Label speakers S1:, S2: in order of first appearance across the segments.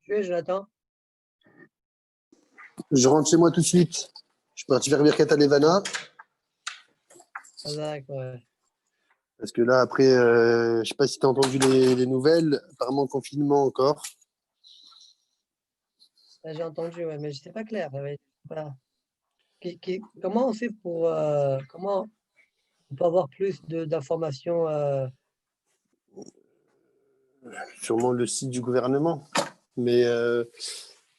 S1: Tu es, Jonathan?
S2: Je rentre chez moi tout de suite. Je suis parti faire Birkat à Levana.
S1: Ah, d'accord, ouais.
S2: Parce que là, après, je sais pas si tu as entendu les nouvelles. Apparemment, confinement encore.
S1: Ah, j'ai entendu, ouais, mais c'est pas clair. Ouais, voilà. Comment on fait pour comment on peut avoir plus d'informations
S2: Sûrement le site du gouvernement. Mais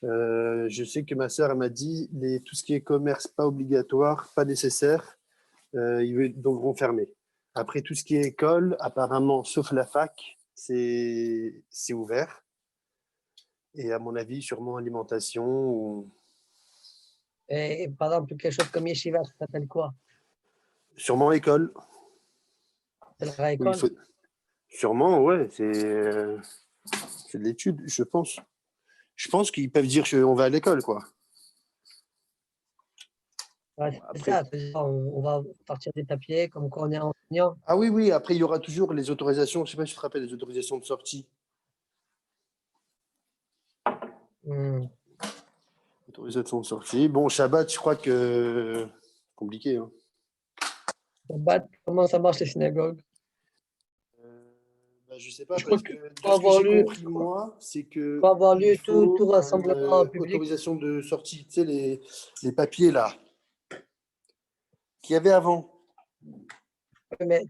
S2: je sais que ma sœur elle m'a dit tout ce qui est commerce pas obligatoire, pas nécessaire, ils devront fermer. Après, tout ce qui est école, apparemment, sauf la fac, c'est ouvert. Et à mon avis, sûrement alimentation ou
S1: par exemple quelque chose comme Yeshiva, ça s'appelle quoi?
S2: sûrement école.
S1: Ça s'appellera
S2: Où il
S1: école.
S2: faut... Sûrement, ouais, c'est de l'étude, je pense. Je pense qu'ils peuvent dire qu'on va à l'école, quoi.
S1: Ouais,
S2: Bon,
S1: c'est
S2: après...
S1: ça. C'est-à-dire, on va sortir des papiers comme quoi on est enseignant.
S2: Ah oui, oui, après, il y aura toujours les autorisations. Je sais pas si tu te rappelles, les autorisations de sortie.
S1: Hmm.
S2: Autorisation de sortie. Bon, Shabbat, je crois que... Compliqué, hein.
S1: Comment ça marche les synagogues?
S2: Bah, je sais pas,
S1: Je crois
S2: parce
S1: que
S2: que de
S1: pour
S2: ce que
S1: avoir
S2: j'ai
S1: lieu,
S2: compris, moi, c'est que
S1: pour avoir
S2: il
S1: lieu tout
S2: faut
S1: rassemblement public.
S2: autorisation de sortie. Tu sais, les papiers, là, qu'il y avait avant.
S1: Oui, mais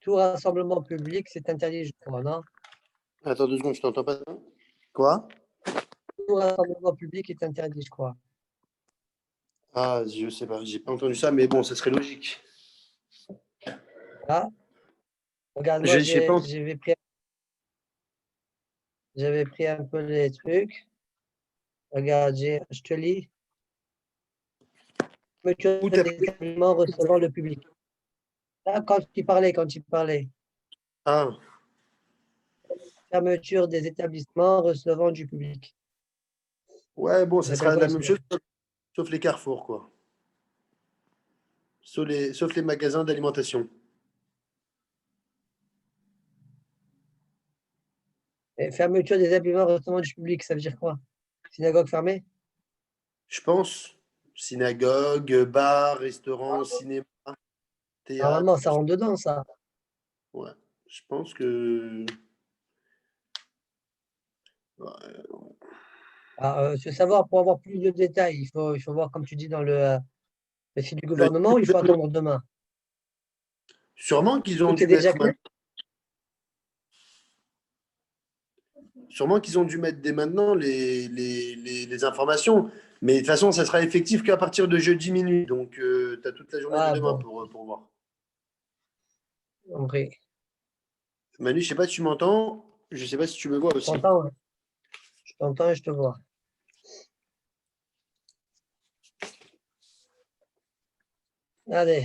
S1: tout rassemblement public, c'est interdit, je crois, non?
S2: Attends 2 secondes, je t'entends pas. Quoi?
S1: Tout rassemblement public est interdit, je crois.
S2: Ah, je sais pas, j'ai pas entendu ça, mais bon, ça serait logique.
S1: Ah, regarde, moi,
S2: J'ai pas entendu.
S1: j'avais pris un peu les trucs. Regarde, je te lis. Fermeture
S2: Où
S1: des établissements recevant le public. Là, quand il parlait.
S2: Ah,
S1: Fermeture des établissements recevant du public.
S2: ouais, bon,
S1: Ça
S2: ça
S1: s'appelle
S2: sera la
S1: quoi,
S2: même
S1: sinon?
S2: chose, sauf les carrefours, quoi. Sauf les magasins d'alimentation.
S1: Et fermeture des établissements recevant du public, ça veut dire quoi? Synagogue fermée?
S2: Je pense. Synagogue, bar, restaurant, cinéma,
S1: Normalement,
S2: théâtre,
S1: ça
S2: tout ça.
S1: rentre dedans, ça.
S2: Ouais, je pense que. Ouais.
S1: Alors, je veux savoir, pour avoir plus de détails, il faut voir, comme tu dis, dans le site du
S2: Le-
S1: gouvernement, ou il faut attendre demain.
S2: Sûrement qu'ils ont
S1: Tout est
S2: dû
S1: déjà
S2: mettre
S1: clair?
S2: sûrement qu'ils ont dû mettre dès maintenant les informations. Mais de toute façon, ça sera effectif qu'à partir de jeudi minuit. Donc, tu as toute la journée de
S1: Ah
S2: demain
S1: bon,
S2: pour voir.
S1: compris.
S2: Manu, je sais pas si tu m'entends. Je sais pas si tu me vois
S1: Je
S2: aussi.
S1: t'entends, ouais. Je t'entends et je te vois. Allez,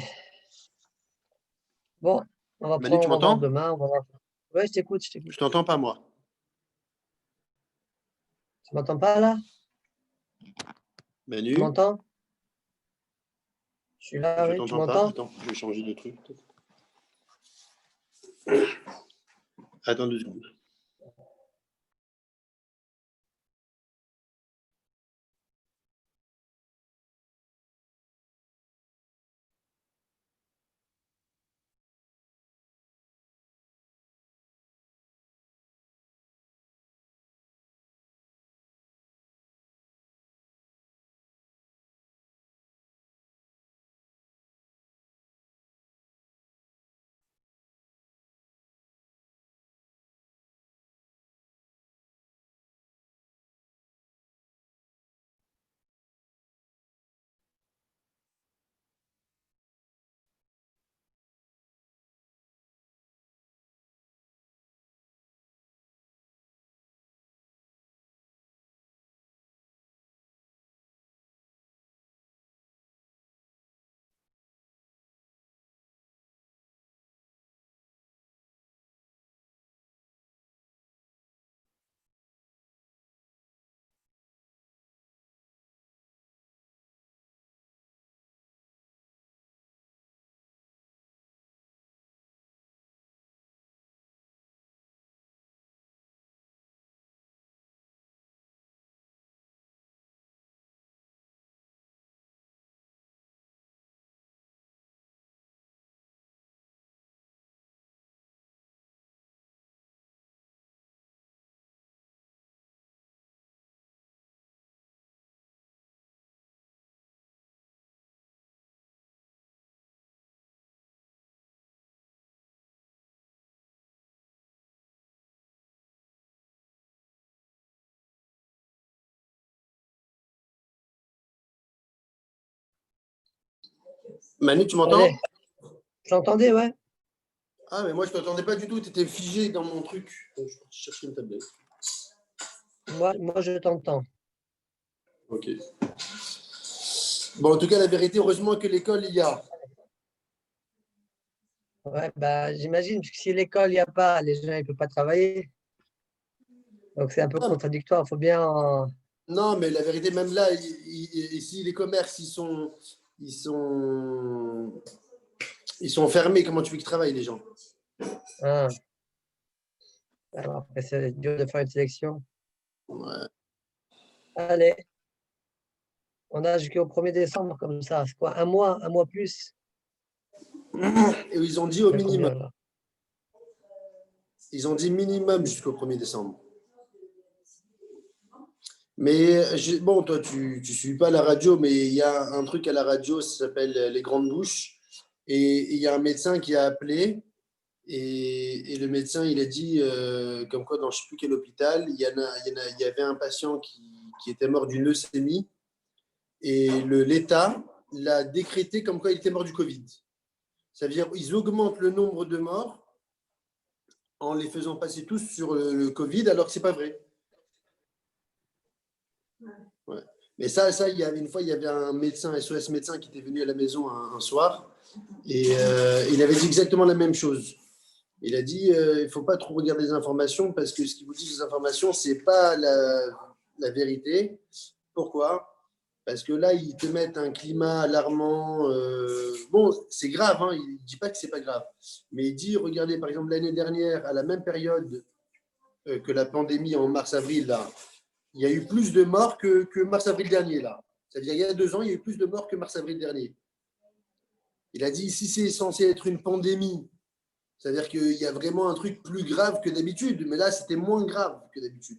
S1: bon,
S2: Manu, tu
S1: on va voir
S2: m'entends?
S1: demain. Ouais, je t'écoute, je
S2: Je
S1: t'écoute.
S2: t'entends pas, moi.
S1: Tu m'entends pas là? Tu
S2: Manu,
S1: m'entends? Je suis là,
S2: je
S1: oui, tu
S2: t'entends pas.
S1: m'entends?
S2: Attends, je vais changer de truc. Attends 2 secondes. Manu, tu m'entends?
S1: Allez, j'entendais, ouais.
S2: Ah, mais moi, je ne t'entendais pas du tout. Tu étais figé dans mon truc. Donc, je cherchais une tablette.
S1: Moi, je t'entends.
S2: Ok. Bon, en tout cas, la vérité, heureusement que l'école, il y a.
S1: Ouais, bah, j'imagine, parce que si l'école, il n'y a pas, les gens, ils ne peuvent pas travailler. Donc, c'est un peu
S2: Ah,
S1: contradictoire. Il faut bien.
S2: non, mais la vérité, même là, ici, les commerces, ils sont fermés. Comment tu veux qu'ils travaillent, les gens?
S1: Hein. Alors, après, c'est dur de faire une sélection.
S2: Ouais.
S1: Allez, on a jusqu'au 1er décembre, comme ça. C'est quoi? Un mois plus?
S2: Et ils ont dit au
S1: Il y a
S2: minimum.
S1: combien là?
S2: Ils ont dit minimum jusqu'au 1er décembre. Mais bon, toi, tu ne suis pas la radio, mais il y a un truc à la radio, ça s'appelle les grandes bouches. Et il y a un médecin qui a appelé. Et le médecin, il a dit, comme quoi, dans je ne sais plus quel hôpital, il y avait un patient qui était mort d'une leucémie. Et l'État l'a décrété comme quoi il était mort du Covid. Ça veut dire qu'ils augmentent le nombre de morts en les faisant passer tous sur le Covid, alors que ce n'est pas vrai. Ouais. Mais ça, il y avait une fois, il y avait un médecin, SOS médecin, qui était venu à la maison un soir et il avait dit exactement la même chose. Il a dit il ne faut pas trop regarder les informations parce que ce qui vous dit les informations, ce n'est pas la vérité. Pourquoi? Parce que là, ils te mettent un climat alarmant. Bon, c'est grave, hein, il ne dit pas que c'est pas grave. Mais il dit regardez, par exemple, l'année dernière, à la même période que la pandémie en mars-avril, là, il y a eu plus de morts que mars-avril dernier, là. C'est-à-dire, il y a 2 ans, il y a eu plus de morts que mars-avril dernier. Il a dit, si c'est censé être une pandémie, c'est-à-dire qu'il y a vraiment un truc plus grave que d'habitude, mais là, c'était moins grave que d'habitude.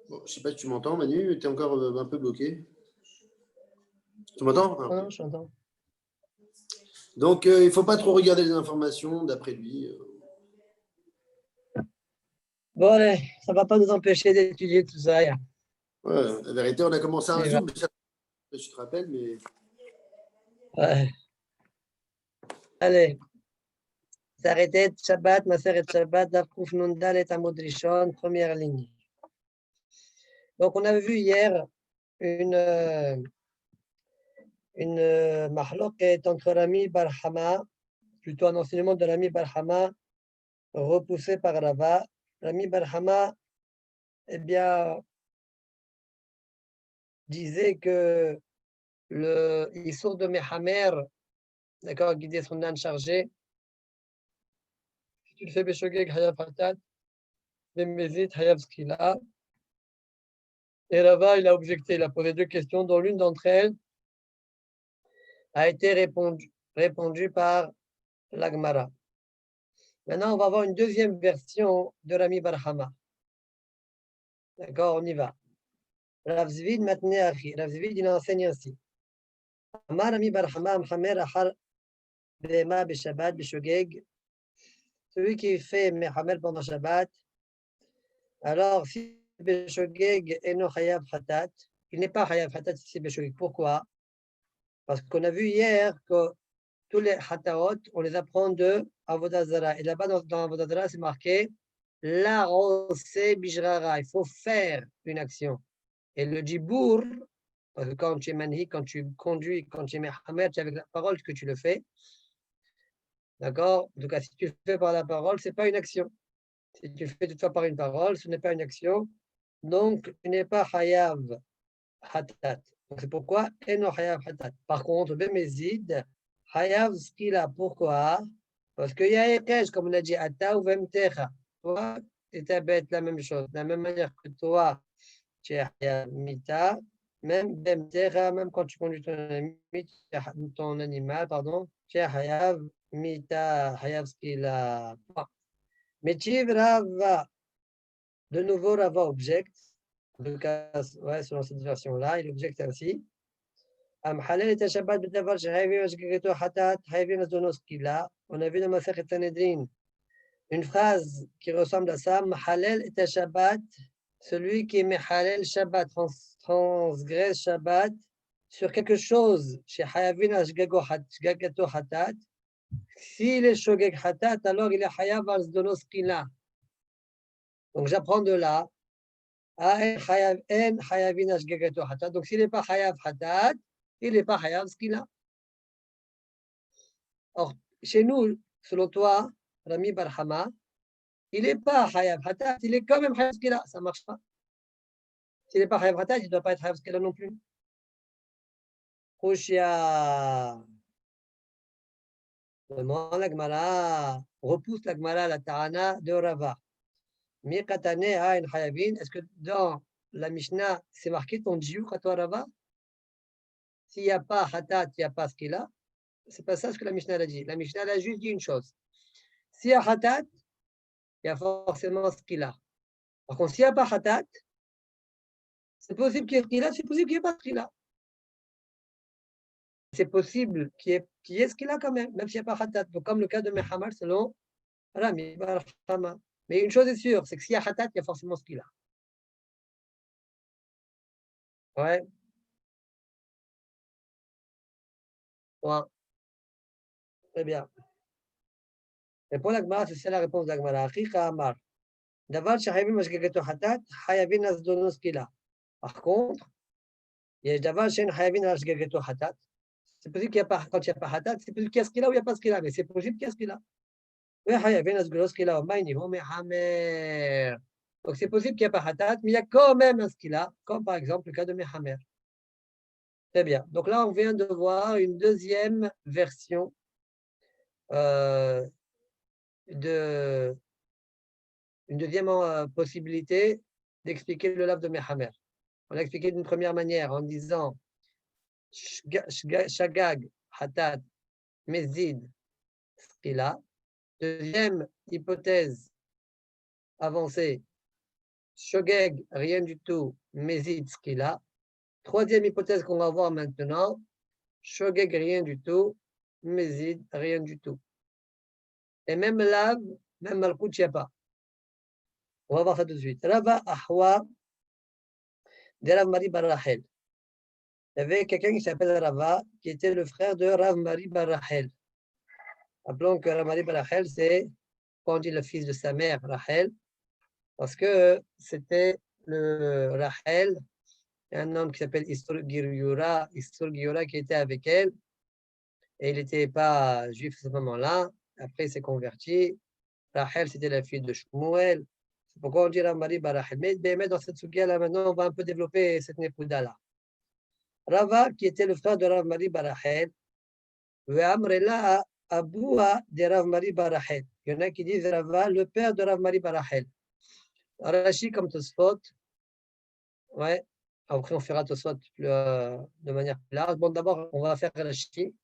S2: Bon, je ne sais pas si tu m'entends, Manu, tu es encore un peu bloqué. Tu m'entends? Ah,
S1: Non,
S2: okay.
S1: non, j'entends.
S2: Donc, il ne faut pas trop regarder les informations, d'après lui.
S1: Bon, allez, ça ne va pas nous empêcher d'étudier tout ça.
S2: Ouais, la vérité, on a commencé un
S1: Et
S2: Zoom, je te rappelle, mais...
S1: ouais. Allez, s'arrêter, Shabbat, Maseret Shabbat, Daf Kuf Nun Dalet Amud Rishon, première ligne. Donc, on avait vu hier une mahloket entre Rami Bar Hama, plutôt un enseignement de Rami Bar Hama, repoussé par Rava. Rami Bar Hama, eh bien, disait que le Issour de Mehamer, d'accord, guider son âne chargé, si tu le fais Beshogeg Hayav Hatat, Bemezit Hayav Skila. Et Rava, il a objecté, il a posé 2 questions, dont l'une d'entre elles a été répondue par l'Agmara. Maintenant, on va voir une deuxième version de Rami Barhama. D'accord, on y va. Rav Zvid Matneachi. Rav Zvid, il enseigne ainsi. Amar Rami Barhama, Mhamer Achar Bema Beshabbat Beshogeg. Celui qui fait Mehamer pendant Shabbat, alors si Beshogeg Eno Chayav Hatat, il n'est pas Chayav Hatat si c'est Beshogeg. Pourquoi? Parce qu'on a vu hier que tous les Hataot, on les apprend de Avodah Zara. Et là-bas, dans Avodah Zara, c'est marqué La Ose Bijrara. Il faut faire une action. Et le Djibour, parce que quand tu es manhi, quand tu conduis, quand tu es mehamer, tu es avec la parole que tu le fais. D'accord? En tout cas, si tu le fais par la parole, ce n'est pas une action. Si tu le fais toutefois par une parole, ce n'est pas une action. Donc, tu n'es pas hayav hatat. Donc, c'est pourquoi eno hayav hatat. Par contre, bemezid, hayav skila. Pourquoi? Parce qu'il y a ekej, comme on a dit, ata ou vemtecha. Toi, tu es bête, la même chose. De la même manière que toi, tu es hayav mita. Même bemtecha, même quand tu conduis ton animal, pardon, tu es hayav mita, hayav skila. Metiv Rava, de nouveau Rava objecte, en tout cas, ouais, selon cette version-là, il objecte ainsi. On a vu dans Masechet Sanhedrin une phrase qui ressemble à ça, Mahalel et Shabbat, celui qui est Mehalel Shabbat, transgresse Shabbat, sur quelque chose chez Hayavin Ashgagato Hatat, s'il est Shogeg Hatat, alors il est Hayav al Zdonos Kila. Donc j'apprends de là, En Hayavin Ashgagato Hatat. Donc s'il n'est pas Hayav Hatat, il n'est pas Hayav Skila. Or, chez nous, selon toi, Rami Barhama, il n'est pas Hayav Hatat, il est quand même Hayav Skila. Ça ne marche pas. S'il n'est pas Hayav Hatat, il ne doit pas être Hayav Skila non plus. Khushia. Demande la Gemara, repousse la Gemara la Ta'ana de Rava. Miqatane Ain Hayavin, est-ce que dans la Mishnah, c'est marqué ton djiouk à toi Rava? S'il n'y a pas Hatat, il n'y a pas Skila. Ce n'est pas ça ce que la Mishnah a dit. La Mishnah a juste dit une chose. S'il y a Hatat, il y a forcément Skila. Par contre, s'il n'y a pas Hatat, c'est possible qu'il y ait Skila, c'est possible qu'il n'y ait pas Skila. C'est possible qu'il y ait Skila quand même s'il n'y a pas Hatat. Donc, comme le cas de Mehamar selon Rami Barhama. Mais une chose est sûre, c'est que s'il y a Hatat, il y a forcément Skila. Ouais. Ouais. Très bien. Et pour l'Agmara, c'est la réponse d'Agmara. Achicha Amar. Davar shahayavin mashgagato hatat, hayavin azdono skila. Par contre, il y a davar shen hayavin mashgagato hatat. C'est possible qu'il n'y a pas, quand il n'y a pas hatat, c'est possible qu'il y a skila ou il n'y a pas skila, mais c'est possible qu'il y a skila. Oui, hayavin azdono skila, omayni, homehamer. Donc c'est possible qu'il n'y ait pas hatat, mais il y a quand même un skila, comme par exemple le cas de Mehamer. Très bien. Donc là, on vient de voir une deuxième version une deuxième possibilité d'expliquer le lave de Mehamer. On l'a expliqué d'une première manière en disant Shagag, Hatat, Mezid, Skila. Deuxième hypothèse avancée, Shogeg, rien du tout, Mezid, Skila. Troisième hypothèse qu'on va voir maintenant, Shogeg, rien du tout, Mezid, rien du tout. Et même lave, même Malkout, il n'y a pas. On va voir ça tout de suite. Rava Ahwa de Rav Mari bar Rachel. Il y avait quelqu'un qui s'appelle Rava, qui était le frère de Rav Mari bar Rachel. Appelons que Rav Mari bar Rachel, c'est, on dit le fils de sa mère, Rachel, parce que c'était le Rachel, un homme qui s'appelle Isur Giura qui était avec elle, et il n'était pas juif à ce moment-là. Après, il s'est converti. Rachel, c'était la fille de Shmuel. C'est pourquoi on dit Rav Mari bar Rachel. Mais dans cette soukia-là, maintenant, on va un peu développer cette népouda-là. Rava, qui était le frère de Rav Mari bar Rachel, Ve'amrela Aboua de Rav Mari bar Rachel. Il y en a qui disent Rava, le père de Rav Mari bar Rachel. Rashi comme Tosfot. Ouais. Après, on fera Tosfot de manière plus large. Bon, d'abord, on va faire Rashi.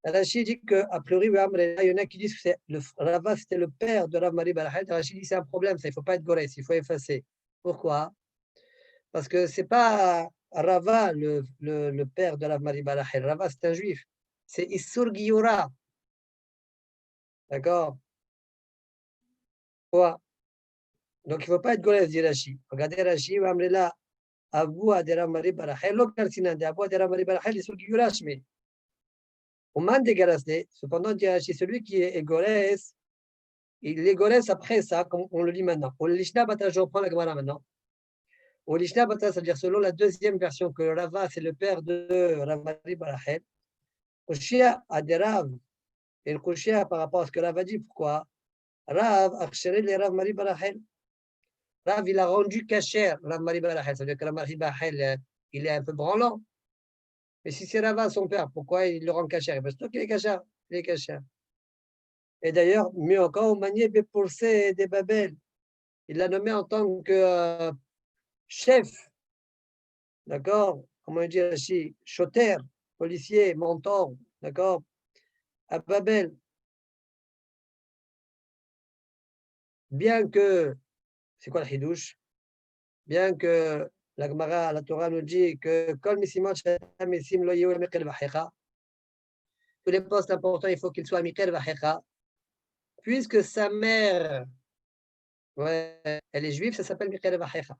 S1: Rashi dit qu'a priori, il y en a qui disent que Rava, c'était le père de Rav Mari bar Rachel. Rashi dit c'est un problème, ça, il ne faut pas être gorès, il faut effacer. Pourquoi? Parce que ce n'est pas Rava, le père de Rav Mari bar Rachel. Rava, c'est un juif. C'est Issur Giura. D'accord? Quoi? Donc, il ne faut pas être golez, dit Rashi. Regardez Rashi, Amrela, Abou Adera Mari Barachel, Lokarsinan, de Abou Adera Mari Barachel, Issur Giura Shmi. Au man de Garasde, cependant, dit Rashi, celui qui est golez, il est golez après ça, comme on le lit maintenant. Au Lishna Bata, je reprends la Gemara maintenant. Au Lishna Bata, c'est-à-dire selon la deuxième version, que Rava, c'est le père de Rav Mari Barachel. Au Shia Aderav, et le Kushia par rapport à ce que Rav a dit, pourquoi? Rav, Akshere le Rav Mari Barachel. Rav, il a rendu cachère Rav Mari Barachel. Ça veut dire que Rav Mari Barachel, il est un peu branlant. Mais si c'est Rava, son père, pourquoi il le rend cachère? Parce qu'il est cachère. Il est cachère. Et d'ailleurs, mieux encore, Manier Bepourse des Babel. Il l'a nommé en tant que chef. D'accord? Comment dire ici? Choter, policier, mentor. D'accord? À Babel. Bien que, c'est quoi le hidouche? Bien que la Gemara, la Torah nous dit que tous les postes importants, il faut qu'ils soient Mikel Vachecha. Puisque sa mère, ouais, elle est juive, ça s'appelle Mikel Vachecha.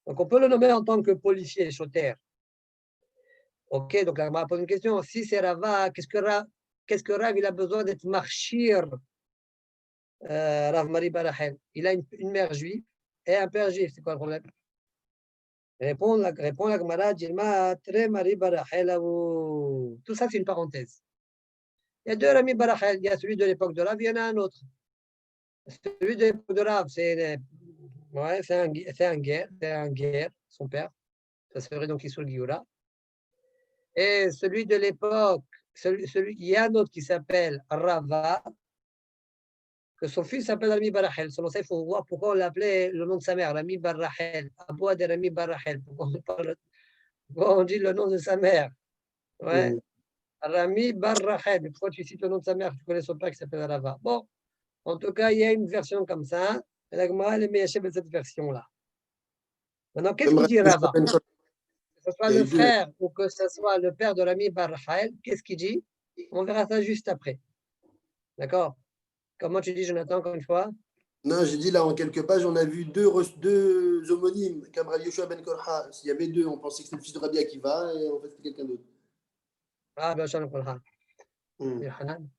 S1: Donc on peut le nommer en tant que policier, choter. Ok, donc la Gemara pose une question. Si c'est Rava, qu'est-ce que Rav il a besoin d'être marchir Rav Mari Barachel? Il a une mère juive et un père juif. C'est quoi le problème? Répond la Gemara, Dilma, Tre Mari Barachel. Tout ça, c'est une parenthèse. Il y a deux Rami Barachel. Il y a celui de l'époque de Rav, il y en a un autre. Celui de l'époque de Rav, c'est un guerre, son père. Ça serait donc Issoul Gioura. Et celui de l'époque, il y a un autre qui s'appelle Rava, que son fils s'appelle Rami Barachel. Selon ça, il faut voir pourquoi on l'appelait le nom de sa mère, Rami Barachel, Aboua de Rami Barachel. Pourquoi on dit le nom de sa mère? Ouais. Rami Barachel. Mais pourquoi tu cites le nom de sa mère? Tu connais son père qui s'appelle Rava. Bon, en tout cas, il y a une version comme ça. Et la Gemara, elle est méchée de cette version-là. Maintenant, qu'est-ce qu'il dit Rava? Que ce soit le frère ou que ce soit le père de Rami Barachel, qu'est-ce qu'il dit? On verra ça juste après. D'accord? Comment tu dis, Jonathan, encore une fois?
S2: Non, j'ai dit là, en quelques pages, on a vu deux homonymes, comme Rabbi Yoshua ben Korha. S'il y avait deux, on pensait que c'était le fils de Rabbi Akiva, et en fait, c'était quelqu'un d'autre.
S1: Ah, bien sûr, le Hanan.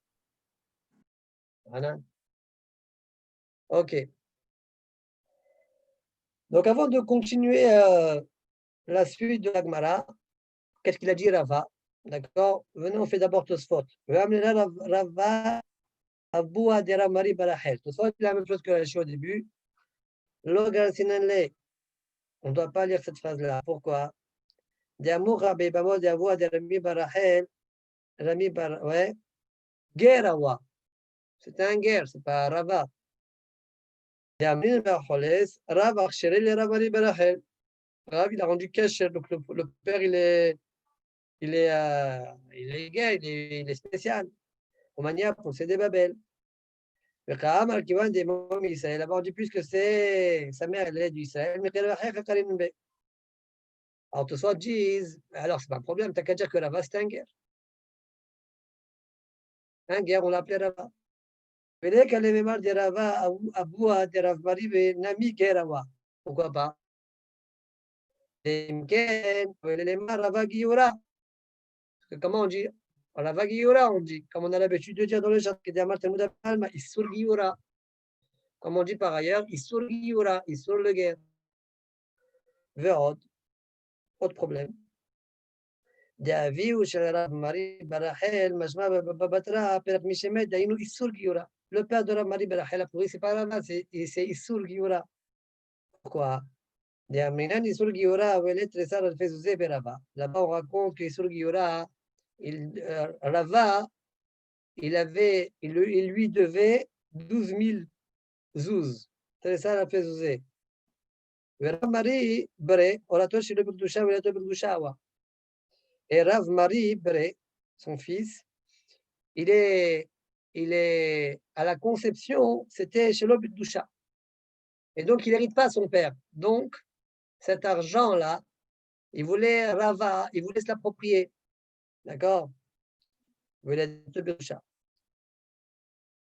S1: Hanan. OK. Donc, avant de continuer la suite de l'Agmara, qu'est-ce qu'il a dit Rava? D'accord? Venez, on fait d'abord Tosfot. Rava Aboua de Mari Barachel. Tosfot, c'est la même chose que la au début. Logal Sinanle. On ne doit pas lire cette phrase-là. Pourquoi? D'amour Rabbi Bamo de Aboua de Rami Barachel. Rami Bar. Ouais. Guerrawa. C'est un guerre, c'est pas Rava. D'amour Bacholes. Rav Archerel et Ramari Barachel. Rav, il a rendu cash. Donc, le père, il est gay, il est spécial. Au manière pour céder Babel. Le Kaham, Al-Kiwan, des mômes Israël. D'abord, dit puisque c'est sa mère, elle est d'Israël, mais qu'elle va alors, tout ça disent, alors c'est pas un problème, t'as qu'à dire que Rava, c'est un guerre. Un guerre, on l'appelait Rava. Mais qu'elle est mémoire de Rava, Aboua, de Rav Maribe, Nami, Gerawa. Pourquoi pas? Et Mken, Rava Giura. Comment on dit? Rava Giura, on dit. Comme on a l'habitude de dire dans le chat, que Diamar Talmud Alma, Issur Giura. Comme on dit par ailleurs, Issur Giura, Issur le guerre. Verod, pas de problème. D'avis chez Rav Mari Barachel, Majma Babatra, Père Mishemet, Daïnou Issur Giura. Le père de Rav Mari Barachel, pour lui, c'est pas Rava, c'est Issur Giura. Pourquoi? D'Aminan Issur Giura, Velet Tresar Al-Fezouze Berava. Là-bas, on raconte que Issur Giura, Rava, il lui devait 12 000 zouz. Tresar Al-Fezouze. Rav Mari Bre, orateur chez le Bukdusha, Velet Bukdushawa. Et Rav Mari Bre, son fils, il est à la conception, c'était chez l'Obdoucha. Et donc, il n'hérite pas son père. Donc, cet argent-là, il voulait Rava, il voulait se l'approprier. D'accord? Il voulait l'Obdoucha.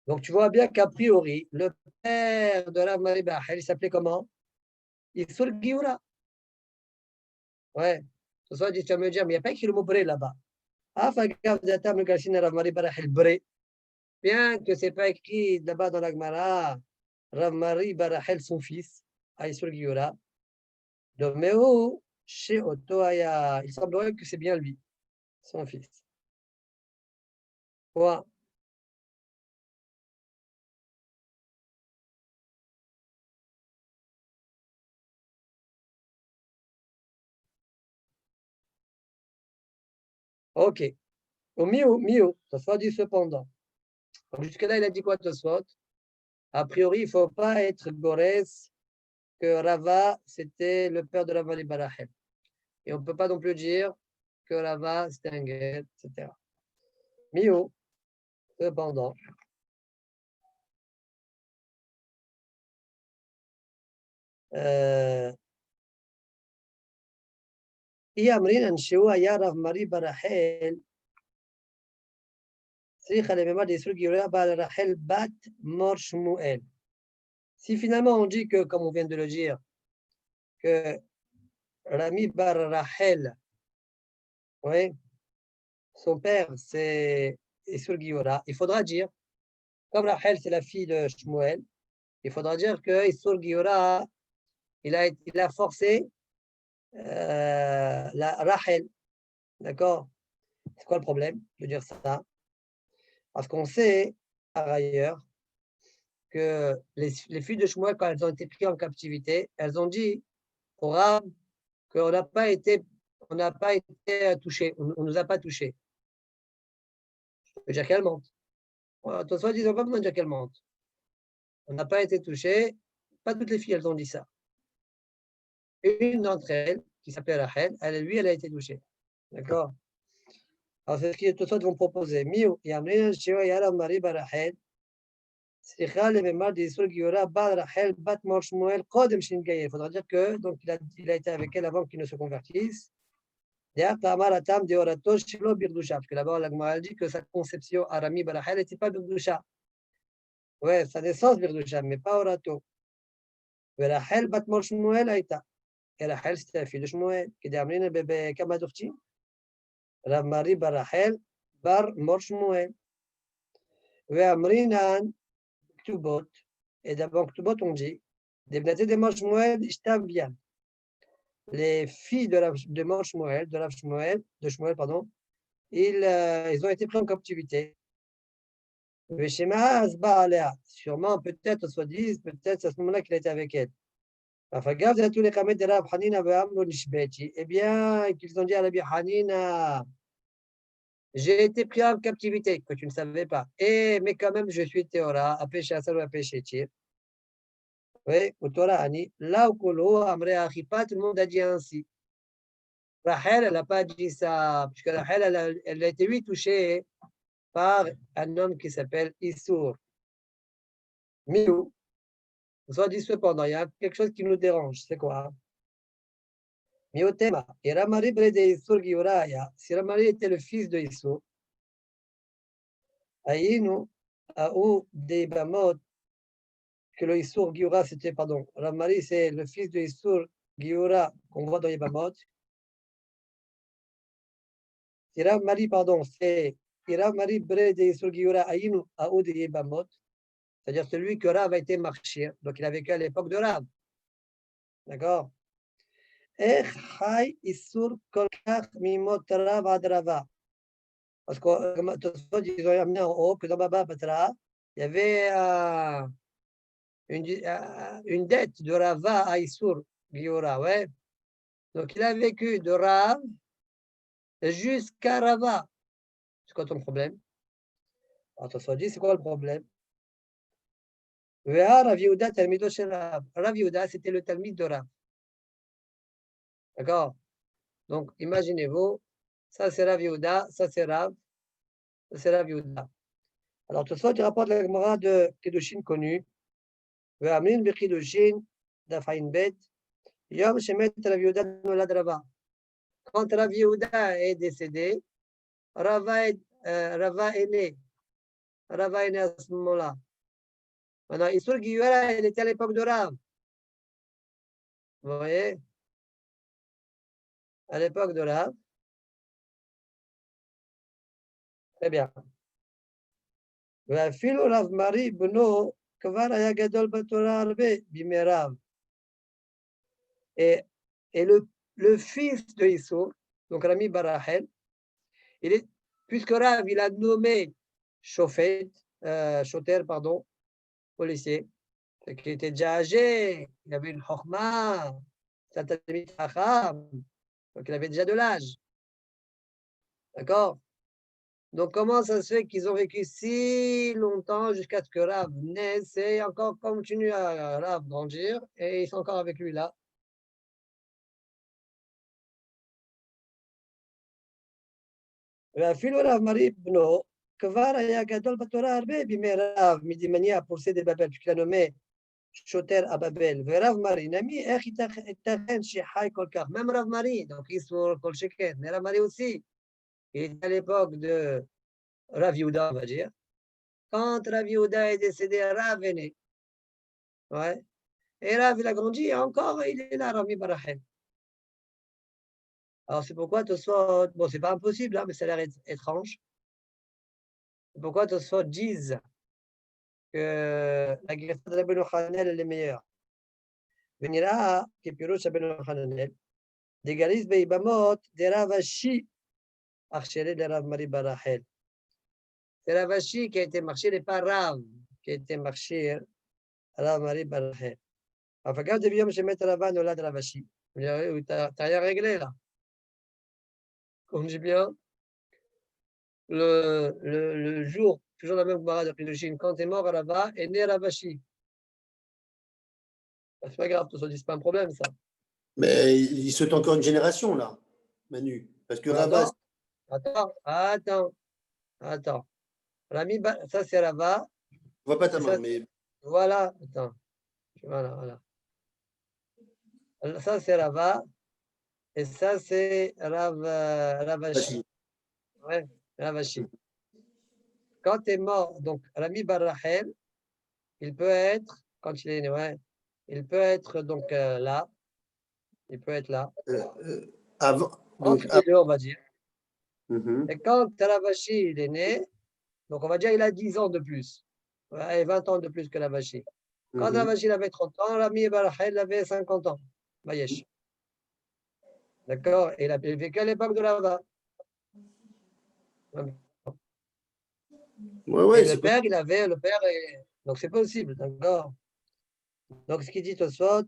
S1: Donc, tu vois bien qu'a priori, le père de Rav Mari Bahel, il s'appelait comment? Issur Giura. Ouais. Ce soir, tu vas me dire, mais il n'y a pas écrit le mot Bré là-bas. Ah, Fagav Zatam, le Gassine Rav Mari Bahel Bré. Bien que ce n'est pas écrit là-bas dans la Gemara, Rav Mari Barachel, son fils, Aïsur Giora, de Méo, chez Otoaya, il semblerait que c'est bien lui, son fils. Quoi? Ok. Au mieux, ça soit dit cependant. Jusque-là, il a dit quoi, Tosfot? A priori, il ne faut pas être Gorès que Rava, c'était le père de Rav Mari Barachel. Et on ne peut pas non plus dire que Rava, c'était un guerre, etc. Mieux, cependant. Iamrin Ansheu Aya Rav Mari Barachel, Sricha le mémoire des Giora Bal Rachel Bat Mor Shmuel. Si finalement on dit que, comme on vient de le dire, que Rami Bar Rachel, Oui, son père, c'est Issour Giora. Il faudra dire, comme Rachel, c'est la fille de Shmuel, il faudra dire que Issour Giora, il a forcé la Rachel. D'accord? C'est quoi le problème de dire ça? Parce qu'on sait, par ailleurs, que les filles de Shmuel, quand elles ont été prises en captivité, elles ont dit au Rav qu'on n'a pas été touchées, on nous a pas touchés. Ça veut dire qu'elles mentent. Toi, ils n'ont pas besoin de dire qu'elles mentent. On n'a pas été touchés. Pas toutes les filles, elles ont dit ça. Une d'entre elles, qui s'appelait Rachel, elle a été touchée. D'accord? Alors, c'est ce que tous vont proposer. Miu, Yamrin, Shio, Yara, Marie, Barachel. סליחה לממד d'Issour Giora, Bal Rachel, Bat Mor Shmuel, Kodem Shin Gaye. Il faudra dire que donc il a été avec elle avant qu'il ne se convertisse. Parce que d'abord, la Gemara dit que sa conception Arami Barachel n'était pas Birdusha. Ouais, sa naissance Birdusha, mais pas Orato. Rachel Bat Mor Shmuel Aïta. Et Rachel, c'était la fille de Shmuel, qui dit Amrine bébé Kamadurti. Rav Marie Barachel, Bar Mor Shmuel. Amrinan Ktubot. Et d'abord, Ktubot, on dit, des Bnaté de Mor Shmuel, Ishtav Bian. Les filles de Mor Shmuel, de Shmuel, pardon, ils ont été pris en captivité. Sûrement, peut-être, soit dit, peut-être à ce moment-là qu'il était avec elle. Eh bien, qu'ils ont dit à Rabbi Hanina, j'ai été pris en captivité, que tu ne savais pas. Mais quand même, je suis Théora, à péché à Salou, à péché Tir. Oui, au Torah, Ani, là où Kolo, Amre Achipa, tout le monde a dit ainsi. Rachel, elle n'a pas dit ça, puisque Rachel, elle a été, lui, touchée par un homme qui s'appelle Issour. Miou. Soit dit cependant, il y a quelque chose qui nous dérange, c'est quoi? Miotema. Et Ramari Brede Issour Gioraya. Si Ramari était le fils de Issour, Aïnou, Aou de Bamot, que le Issour Giora, c'était, pardon, Ramari, c'est le fils de Issour Giora qu'on voit dans Yebamot. Si Ramari, pardon, c'est Ramari Brede Issour Giora, Aïnou, Aou de Yebamot. C'est-à-dire celui que Rav a été marché, donc il a vécu à l'époque de Rav. D'accord? Parce qu'ils ont amené en haut que dans Baba Batra, il y avait une dette de Rava à Issour Giora, ouais. Donc il a vécu de Rav jusqu'à Rava. C'est quoi ton problème? Alors, dit, c'est quoi le problème? Rav Yehuda, c'était le Talmid de Rav. D'accord? Donc, imaginez-vous, ça c'est Rav Yehuda, ça c'est Rav Yehuda. Alors, tout ça, tu rapportes la Gemara de Kedushin connu. Ve'amrin beKedushin, d'Afain Bet, Yom Shemet Rav Yehuda Nolad Rava. Quand Rav Yehuda est décédé, Rava est né. Rava est né à ce moment-là. Maintenant, Issour Giora, il était à l'époque de Rav. Vous voyez? À l'époque de Rav. Très bien. ואפילו רב מרי בנו כבר היה גדול בתורה הרבה בימי רב. Et le fils de Issour, donc Rami Barachel, puisque Rav, il a nommé Choter, pardon, policier, qui était déjà âgé, il avait une chokma, donc il avait déjà de l'âge. D'accord? Donc, comment ça se fait qu'ils ont vécu si longtemps jusqu'à ce que Rav naisse et encore continue à Rav grandir et ils sont encore avec lui là? ואפילו רב מרי בנו כבר היה גדול בתורה הרבה בימי רב מדמניה פורסי דבבל, puisqu'il a nommé שוטר à Babel. ורב מרי נמי איך ייתכן שחי כל כך? Même רב מרי, donc Issour כל שכן, mais רב מרי aussi, il est à l'époque de Rav Yehuda, on va dire. Quand Rav Yehuda est décédé, Rav est né. Ouais. Et Rav, il a grandi et encore, il est là, Rami Barachel. Alors, c'est pourquoi Tosfot, bon, c'est pas impossible, hein, mais ça a l'air étrange. C'est pourquoi Tosfot disent que la Girsa de Rabbeinu Hananel elle est meilleure. Venira, qui est Pirouche Rabbeinu Hananel, des Galis Beibamot, des Rav Ashi, Archere de Rav Mari Barachel. C'est Rav Ashi qui a été marché, et pas Rav, qui a été marché, Rav Mari Barachel. Enfin, quand tu viens, je vais mettre Ravan au lait de Rav Ashi. T'as rien réglé là. On dit bien, le jour, toujours la même Gemara de Kiddushin, quand tu es mort là-bas, est né Rav Ashi. C'est pas grave, tout ça, c'est pas un problème ça.
S2: Mais il saute encore une génération, là, Manu. Parce que Rava,
S1: Attends. Ça c'est Rava.
S2: je vois pas ta
S1: Et
S2: main,
S1: ça,
S2: mais
S1: voilà, attends. Voilà. Ça c'est Rava. Et ça c'est Ravashi.
S2: vas-y.
S1: Ouais, Ravashi. Quand tu es mort, donc Rami Barrachel, il peut être, quand il est né, ouais, il peut être donc là. Il peut être là.
S2: Avant, donc,
S1: Entre les deux, on va dire.
S2: Mhm.
S1: Et quand Ravashi il est né, donc on va dire il a 10 ans de plus. Ouais, et 20 ans de plus que Ravashi. Quand
S2: Mhm.
S1: Ravashi avait 30 ans, Rami Barrachel avait 50 ans. Bayesh. D'accord? Et il a vécu à l'époque de Rava.
S2: Ouais,
S1: Et
S2: c'est
S1: le père,
S2: possible.
S1: donc c'est possible, d'accord? Donc ce qu'il dit Tosfot,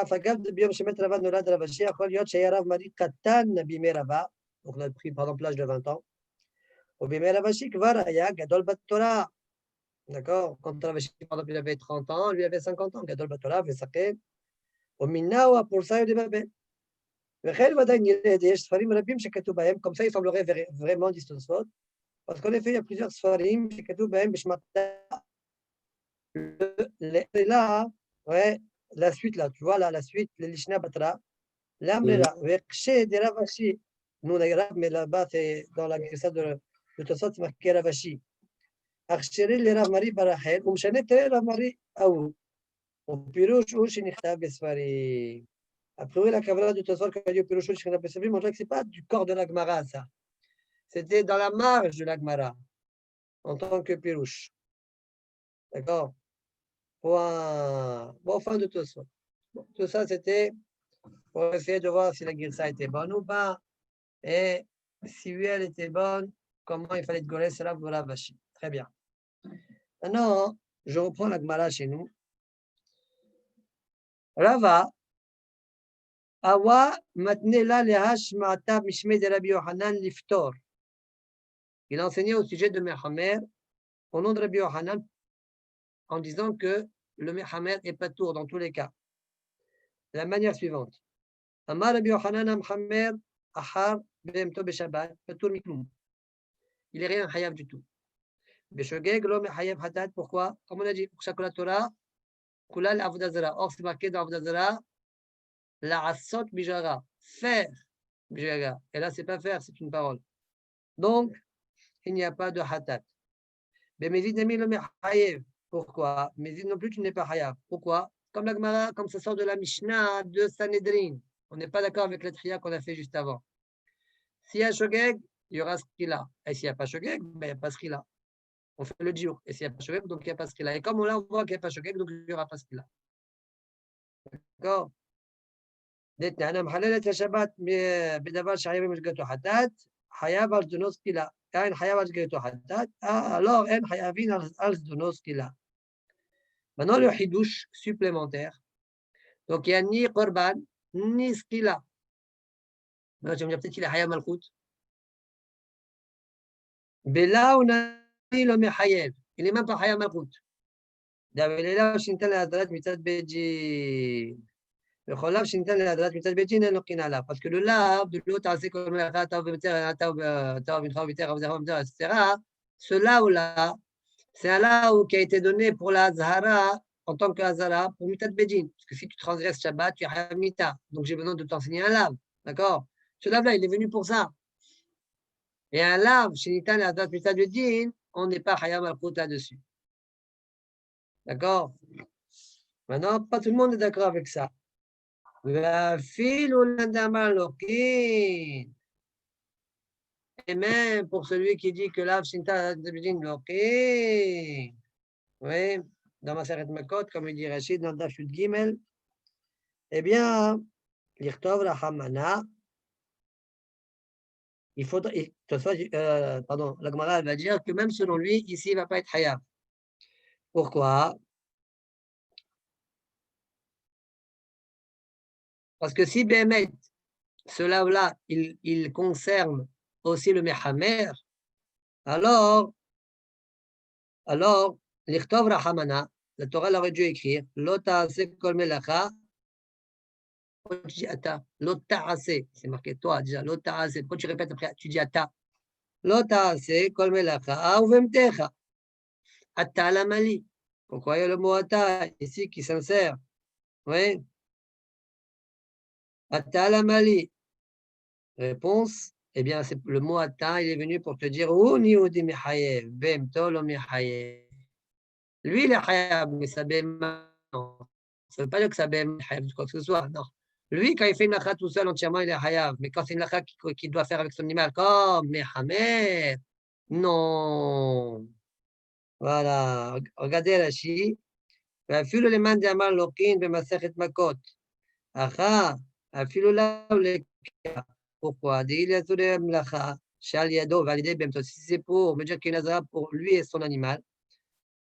S1: Fagab de Biom Shemet Rava Nolad Ravashi, Achol Yot Sheyarav Mari Katan Bime Rava. Donc on a pris par exemple l'âge de 20 ans. Au Bime Ravashi Kvar Aya Gadol Bat Torah. D'accord? Quand Ravashi, par exemple, il avait 30 ans, lui avait 50 ans. Gadol Bat Torah, Vesake. Au Minawa pour ça, de Babel. Comme ça, il semblerait vraiment, dit Tosfot. Parce qu'en effet, il y a plusieurs Sfarim, là, ouais, la suite là, tu vois là, la suite, le Lishna Batra,
S2: Mhm.
S1: l'Amrera, Vekshe de Ravashi. Nous, on a grave, mais là-bas, c'est dans la Grissa de Tosot, c'est marqué Ravashi. Archere le Rav Mari Barachel, ומשנה תראה רב מרי ההוא, ופירוש הוא שנכתב בספרים. A priori, la Kavala de Tosot, quand il y a eu Pirouchou, je ne on dirait que ce n'est pas du corps de l'Agmara, ça. C'était dans la marge de l'Agmara, en tant que Pirouche. D'accord? Bon, fin de tout ça. Bon, tout ça, c'était pour essayer de voir si la Girsa était bonne ou pas. Et si oui, elle était bonne, comment il fallait goler cela pour la vache. Très bien. Maintenant, je reprends la Gemara chez nous. Rava, Awa, matnela lehash ma'ata mishme de Rabbi Yohanan liftor. Il a enseigné au sujet de Mehamer, au nom de Rabbi Yohanan, en disant que le Mehamer est pas tour dans tous les cas. De la manière suivante. Amar Rabbi Yohanan Mehamer, Ahar, Behemto Beshabbat, Patour Miklum. Il n'est rien hayab du tout. Beshogeg, l'homme est hayab hatat. Pourquoi? Comme on a dit, pour chaque Torah, Kulal Avodazara. Or, c'est marqué dans Avodazara, la asot bijara. Faire bijara. Et là, c'est pas faire, c'est une parole. Donc, il n'y a pas de hatat. Mais Mézid Nemi l'homme est hayab. Pourquoi? Mézid non plus, tu n'es pas hayab. Pourquoi? Comme la Gemara, comme ça sort de la Mishnah de Sanhedrin. On n'est pas d'accord avec la tria qu'on a fait juste avant. S'il y a Shogeg, il y aura Skrila. Et s'il n'y a pas Shogeg, ben, il n'y a pas Skrila. On fait le jour. Et s'il n'y a pas Shogeg, donc il n'y a pas Skrila. Et comme on voit qu'il n'y a pas Shogeg, donc il n'y aura pas Skrila. D'accord? أنا محللة الشبات بدبر شعيب مشقته حداد حياة أرزدونوس كلا يعني حياة أرزدونوس حداد alors إن حيابين أرزدونوس كلا maintenant le hidouche supplémentaire donc il n'y a ni Korban ni Skila maintenant tu vas me dire peut-être qu'il est Hayab Malkout Bela ou Nani le Mehayev il n'est même pas Hayab Malkout Davelela Shintan la Hadrat Mitzad Beji Parce que le lave de l'eau, etc. Ce là-là, c'est un là qui a été donné pour la Zahara en tant que Zahara pour Mitat Bejin. Parce que si tu transgresses Shabbat, tu as Mita. Donc j'ai besoin de t'enseigner un lave. D'accord? Ce lave-là, il est venu pour ça. Et un lave, chez Nitan et Adat Mitat Bejin, on n'est pas Hayam al-Kout là-dessus. D'accord? Maintenant, pas tout le monde est d'accord avec ça. Et même pour celui qui dit que l'Av Shinta Debidin Loki, oui, dans ma Seret Makot, comme il dit Rachid, dans Daf Yud Gimel, eh bien, l'Irtov la Hamana, il faudra, pardon, la Gemara elle va dire que même selon lui, ici, il ne va pas être Hayab. Pourquoi? Parce que si Bémet, cela-là, il concerne aussi le Mehamer, alors, l'Irtov Rahamana, la Torah aurait dû écrire, Lota Sekol Melacha, c'est marqué toi déjà, Lota, pourquoi tu répètes après, tu dis Ata, Lota, Kol Melacha, Uvemtecha, Ata la Mali. Pourquoi il y a le mot Ata ici qui s'insère? Oui, Ata la Mali. Réponse, eh bien, le mot Ata, il est venu pour te dire Uni Udi Mihayev, Bem Tolo Mihayev. Lui, il est Hayab, mais sa Bem, non. Ça ne veut pas dire que sa Bem est Hayab, quoi que ce soit, non. Lui, quand il fait une lacha tout seul, entièrement, il est Hayab. Mais quand c'est une lacha qu'il doit faire avec son animal, comme Mehamer, non. Voilà. Regardez Rashi. ואפילו למאן דאמר לוקין במסכת מכות. אפילו לאו לקח. Pourquoi? D'il sur les mlacha, shal yado, validé bemto. Si c'est pour me dire qu'il y a une azara pour lui et son animal,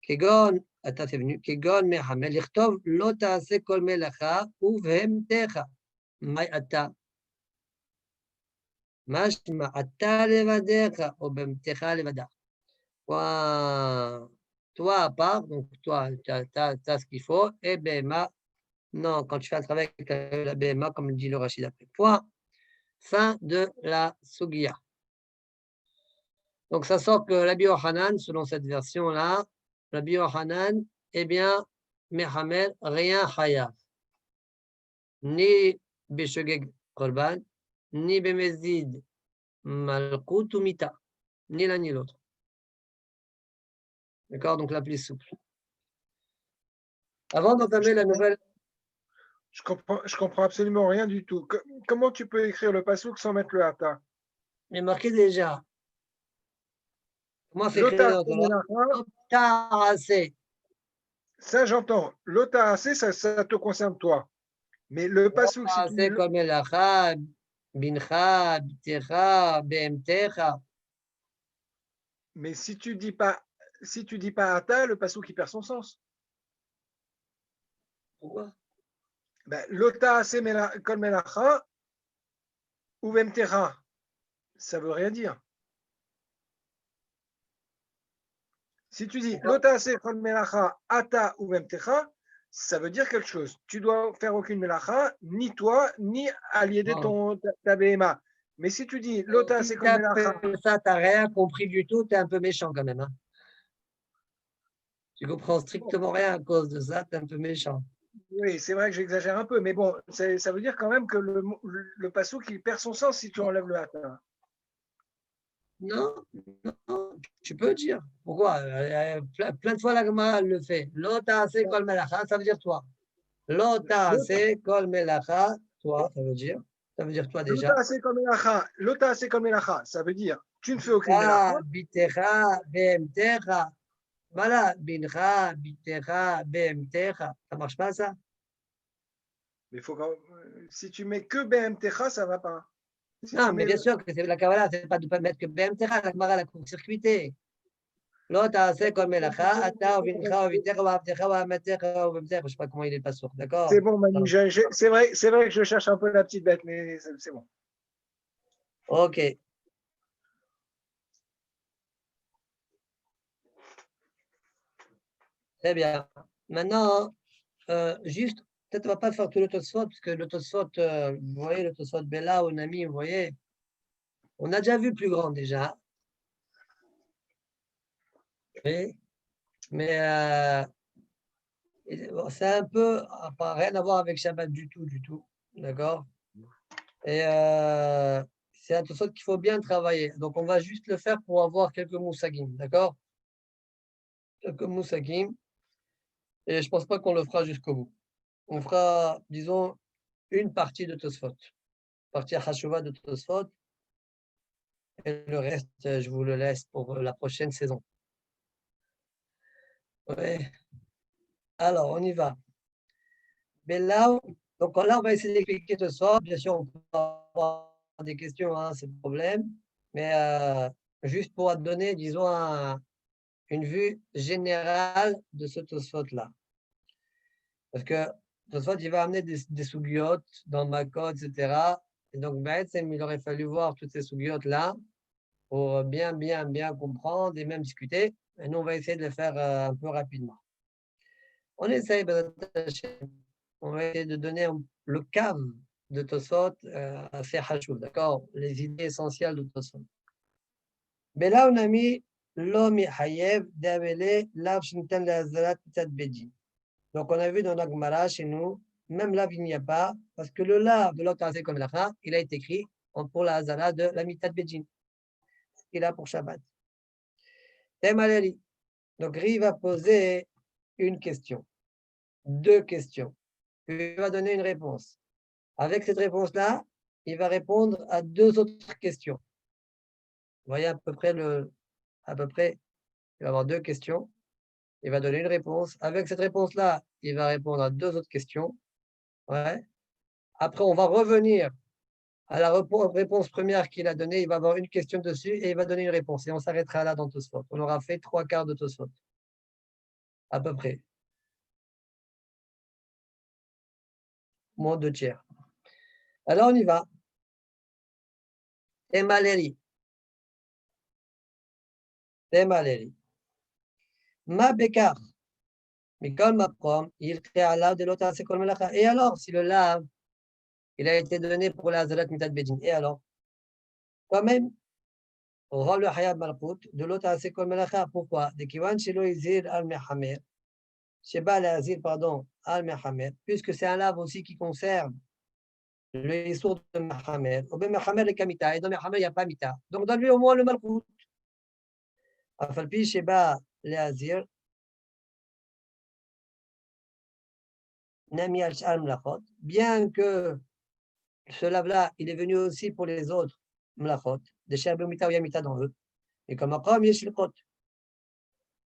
S1: kegon, attends, c'est venu, kegon mehamel, lichtov, lo taase kol melacha, uvhemtecha. Mai ata. Mashma ata levadecha, ou bemtecha levada. Toi, à part, donc toi, tu as ce qu'il faut, et bema, non, quand tu fais un travail avec la BMA, comme dit le Rachid après. Point. Fin de la Sugiya. Donc, ça sort que l'Abi Yohanan, selon cette version-là, l'Abi Yohanan, eh bien, Mehamed, rien Hayaf. Ni Beshogeg Korban, ni Bemezid Malkut ou Mita. Ni l'un ni l'autre. D'accord? Donc, la plus souple. Avant d'entamer la nouvelle.
S3: Je comprends absolument rien du tout. Comment tu peux écrire le pasouk sans mettre le hata?
S1: Il est marqué déjà. Comment c'est écrit dans le
S3: Ça, j'entends. L'ota assez, ça te concerne toi. Mais le pasouk, si tu
S1: comme Melacha, Bincha, Bitecha, Behemtecha.
S3: Mais si tu dis pas hata, le pasouk, il perd son sens.
S1: Pourquoi?
S3: L'ota assez kol melacha ou vemtecha. Ça veut rien dire. Si tu dis l'ota assez kol melacha ata ou vemtecha, ça veut dire quelque chose. Tu dois faire aucune melacha, ni toi, ni allier ta BMA. Mais si tu dis l'ota assez kol melacha.
S1: Ça, tu n'as rien compris du tout, tu es un peu méchant quand même. Hein. Tu comprends strictement rien à cause de ça, tu es un peu méchant.
S3: Oui, c'est vrai que j'exagère un peu, mais bon, ça veut dire quand même que le pasouk, il perd son sens si tu enlèves le hata.
S1: Non, tu peux dire. Pourquoi? Plein de fois, la Gemara le fait. L'ota c'est kol melacha, ça veut dire toi. L'ota c'est kol melacha, toi, ça veut dire. Ça veut dire toi déjà.
S3: L'ota c'est kol melacha, ça veut dire tu ne fais aucune melacha.
S1: Bitecha, behemtecha. Voilà, bincha, bitecha, behemtecha. Ça marche pas ça?
S3: Mais si tu mets que BMTH, ça va pas.
S1: Non, mais bien sûr que c'est la Kabbalah, c'est pas de pas mettre que BMTH, la Gemara, la court-circuité. L'autre, c'est comme Melacha, Ata, Vincha, Vitecha, Vavtecha, Vametecha, Vamtecha, je sais pas comment il est pas sûr, d'accord?
S3: C'est bon, Manu, c'est vrai que je cherche un peu la petite bête, mais c'est bon.
S1: Ok. Très bien. Maintenant, juste, peut-être on va pas faire tout le Tosfot, parce que le Tosfot, vous voyez, le Tosfot Bella ou Nami, vous voyez, on a déjà vu plus grand déjà. Oui. Mais c'est un peu, rien à voir avec Shabbat du tout. D'accord? Et c'est un Tosfot qu'il faut bien travailler. Donc, on va juste le faire pour avoir quelques moussagim. D'accord? Quelques moussagim. Et je pense pas qu'on le fera jusqu'au bout. On fera, disons, une partie de Tosfot, partie Hashuva de Tosfot, et le reste, je vous le laisse pour la prochaine saison. Ouais. Alors, on y va. Mais là, donc là, on va essayer d'expliquer Tosfot. Bien sûr, on peut avoir des questions, hein, c'est le problème, mais juste pour donner, disons, une vue générale de ce Tosfot-là. Parce que Tosfot, il va amener des sougiotes dans le Makot, etc. Et donc, il aurait fallu voir toutes ces sougiotes-là pour bien comprendre et même discuter. Et nous, on va essayer de le faire un peu rapidement. On essaye, on va essayer de donner le cave de Tosfot à ces Hachou, d'accord? Les idées essentielles de Tosfot. Mais là, on a mis l'homme Hayev d'Avele, l'Av Shintan Lazarat Tzad Bedin. Donc, on a vu dans la Gemara chez nous, même là, il n'y a pas, parce que le lav de l'autre comme la fin, il a été écrit pour la Hazara de la Mitat Bedin. Il a pour Shabbat. Temaleli. Donc, Ri va poser une question, deux questions. Puis il va donner une réponse. Avec cette réponse-là, il va répondre à deux autres questions. Vous voyez à peu près, il va avoir deux questions. Il va donner une réponse. Avec cette réponse-là, il va répondre à deux autres questions. Ouais. Après, on va revenir à la réponse première qu'il a donnée. Il va avoir une question dessus et il va donner une réponse. Et on s'arrêtera là dans Tosfot. On aura fait 3/4 de Tosfot. À peu près. Moins 2/3. Alors, on y va. Emaleri. Ma bekar. Mikol Maprom, il crée à l'âme de l'autre, c'est comme la. Et alors, si le lave, il a été donné pour la Zalat Mitat Bedin, et alors, quand même, on rend le Hayab Malkout de l'autre, c'est comme la. Pourquoi? De Kiwan Shelo Izir al-Mehamer, Sheba al-Azir, pardon, al-Mehamer, puisque c'est un lave aussi qui concerne le Issour de Mehamer. Au Mehamer, le Kamita, et dans Mehamer, il n'y a pas Mita. Donc, donne-lui au moins le Malkout. Afalpi Sheba al-Azir, Nami al-Mlachot, bien que ce lave-là, il est venu aussi pour les autres mlachot, des sherbemita ou yamita dans eux. Et comme après, il y a le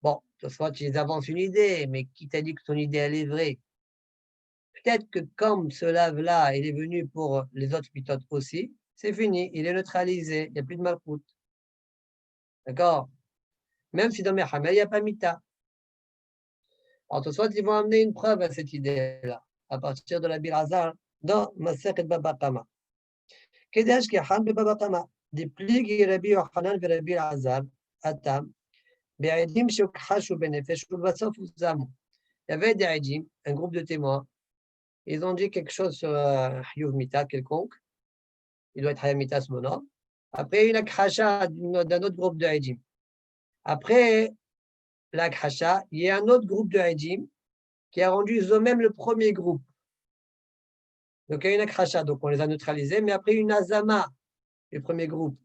S1: bon, soit ils avancent une idée, mais qui t'a dit que ton idée, elle est vraie? Peut-être que comme ce lave-là, il est venu pour les autres mitotes aussi, c'est fini, il est neutralisé, il n'y a plus de malkout. D'accord? Même si dans Mehamel, il n'y a pas mita. Alors, soit ils vont amener une preuve à cette idée-là, à partir de la Birazar, dans Maseret Baba Kama. Kedesh Kehan Baba Kama. Des pligues Rabbi Yochanan et Rabbi Azar, Atam, Be'edim Shukhash ou Benefesh ou Bassof ou Zam. Il y avait des Edim, un groupe de témoins. Ils ont dit quelque chose sur Hayuv Mita quelconque. Il doit être Hayuv Mita ce moment. Après, une Akhasha d'un autre groupe de Edim. Après l'Akhasha, il y a un autre groupe de Edim qui a rendu eux-mêmes le premier groupe. Donc, il y a une Akhasha, donc on les a neutralisés, mais après une Azama, le premier groupe.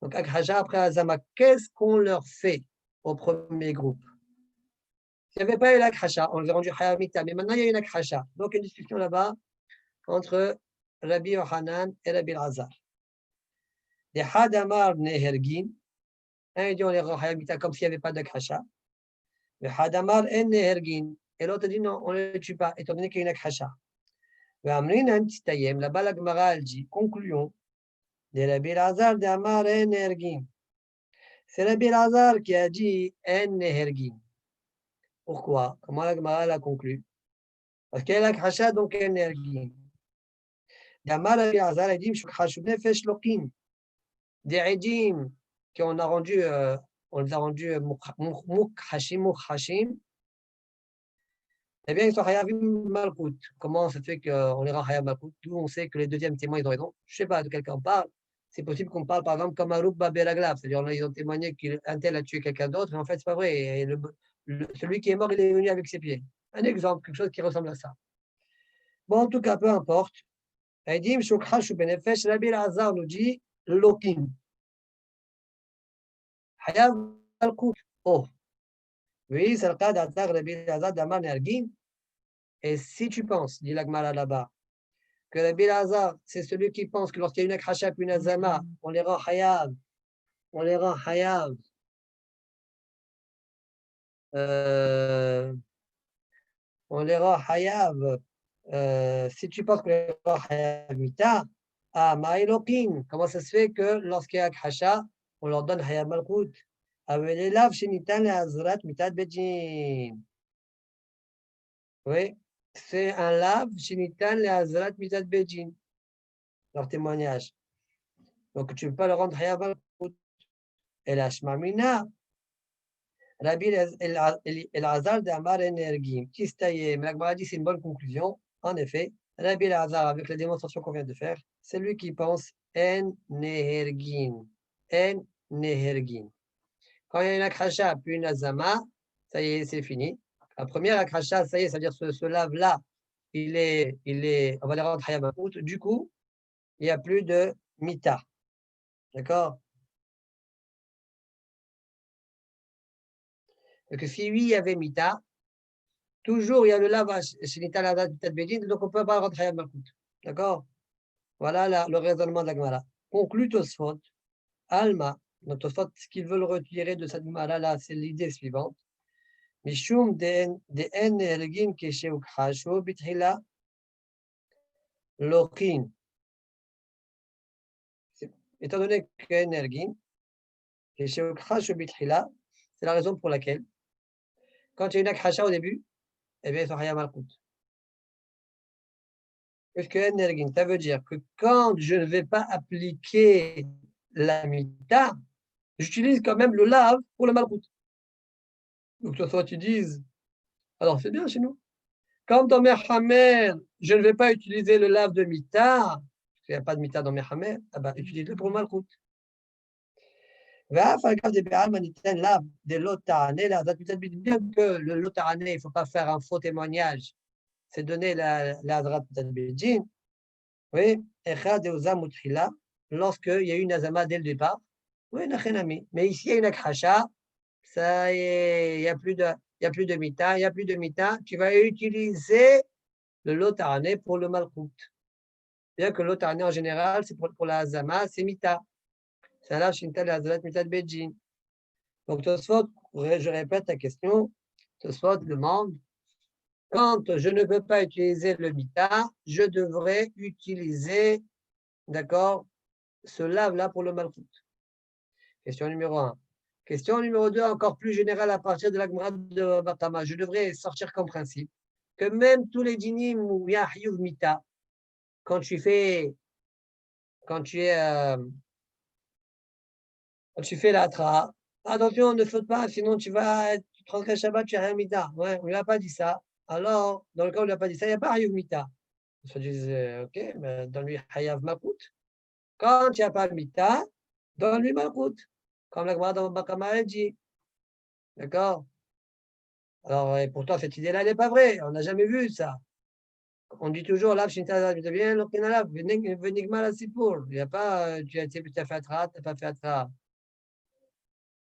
S1: Donc, Akhasha après Azama, qu'est-ce qu'on leur fait au premier groupe? S'il n'y avait pas eu l'Akhasha, on les a rendus Hayamita, mais maintenant il y a une Akhasha. Donc, une discussion là-bas entre Rabbi Yohanan et Rabbi Azar. Les Hadamar Nehergin, un dit on les rend Hayamita comme s'il n'y avait pas d'Akhasha. Le Hadamar en Nehergin, et l'autre dit non, on ne les tue pas, étant donné qu'il y a une Akhasha. Le Amrinan Titayem, là-bas la Gemara dit, concluons, de Rabbi Azar de Amar en Nehergin. C'est Rabbi Azar qui a dit en Nehergin. Pourquoi? Comment la Gemara l'a conclu? Parce qu'il y a l'Akhasha, donc en Nehergin. Damar Rabbi Azar a dit, Nefesh Lokin. Des Edim qu'on a rendu, on les a rendus Mukhashim. Eh bien, ils sont Hayavim Malkout. Comment ça fait qu'on les rend Hayab Malkout? D'où on sait que les deuxièmes témoins, ils ont raison. Je ne sais pas de quelqu'un on parle. C'est possible qu'on parle, par exemple, comme Aroub Babelaglav. C'est-à-dire, ils ont témoigné qu'un tel a tué quelqu'un d'autre, mais en fait, ce n'est pas vrai. Et celui qui est mort, il est venu avec ses pieds. Un exemple, quelque chose qui ressemble à ça. Bon, en tout cas, peu importe. Edim Shukhash ou Benefesh, Rabbi Azar nous dit Lokin. Hayab Malkout. Oh. Oui, c'est le cas d'Atar Rabbi Azar d'Amar Nergin. Et si tu penses, dit l'Agmara là-bas, que Rabbi Elazar, c'est celui qui pense que lorsqu'il y a une akracha puis une azama, on les rend hayav. On les rend hayav. On les rend hayav. Si tu penses qu'on les rend hayav mita, ah, ma'ilokin, comment ça se fait que lorsqu'il y a akracha, on leur donne hayav malkout? Avec les laves shenitan le azrat mitat bejin. Oui, c'est un lave shenitan le azrat mitat bejin. Leur témoignage. Donc, tu ne peux pas le rendre hayav malkout. Et la shmamina, Rabbi Elazar de Amar Energim, Kistayem, la Gemara dit c'est une bonne conclusion. En effet, Rabbi Elazar, avec la démonstration qu'on vient de faire, c'est lui qui pense En Nehergin. En Nehergin. Quand il y a une akracha puis une azama, ça y est, c'est fini. La première akracha, ça y est, ça veut dire ce lave-là, on va le rendre hayav malkout. Du coup, il n'y a plus de mita. D'accord? Donc, si oui, il y avait mita, toujours il y a le lavage chez l'Italada de Bédine, donc on ne peut pas rentrer à Malkout. D'accord? Voilà le raisonnement de la Gemara. Conclut Tosfot, Alma, notre Tosfot, ce qu'ils veulent retirer de cette Gemara-là, c'est l'idée suivante. Mishum de en ergin keshe ukhashu bithila lochin. Étant donné que en ergin keshe ukhashu bithila, c'est la raison pour laquelle, quand il y a une akhasha au début, eh bien, ils sont hayam malkout. Parce que Energin, ça veut dire que quand je ne vais pas appliquer la mita, j'utilise quand même le lave pour le malkout. Donc, soit tu dises, alors c'est bien chez nous. Quand dans Mechamer, je ne vais pas utiliser le lave de mita, parce qu'il n'y a pas de mita dans Mechamer, ah ben, utilise-le pour le malkout. Bien que le lotarane, il ne faut pas faire un faux témoignage, c'est donner la drat bidjin. Oui, lorsqu'il y a eu une azama dès le départ, oui, mais ici il y a une akracha, ça y est, il n'y a plus de mita, tu vas utiliser le lotarane pour le malkout. Bien que le lotarane en général, c'est pour la azama, c'est mita. C'est là, shinta la azalat mita de Beijing. Donc, Tosfot, je répète la question, Tosfot demande, quand je ne peux pas utiliser le mita, je devrais utiliser, d'accord, ce lave-là pour le malkout. Question numéro 1. Question numéro 2, encore plus générale à partir de la Gemara de Batama. Je devrais sortir comme principe que même tous les dinim où il y a Hiyuv Mita, quand tu es l'atra, attention, ne faute pas, sinon tu transgresses Shabbat, tu as un Mita. Ouais, on ne lui a pas dit ça. Alors, dans le cas où on ne lui a pas dit ça, il n'y a pas Hiyuv Mita. On se dit, ok, mais donne-lui Hayav Malkout. Quand il n'y a pas Mita, donne-lui Malkout. Comme la Gemara dans Bakama dit. D'accord? Alors, et pourtant, cette idée-là, elle n'est pas vraie. On n'a jamais vu ça. On dit toujours, là, il n'y a pas, tu as fait attra, tu n'as pas fait attra.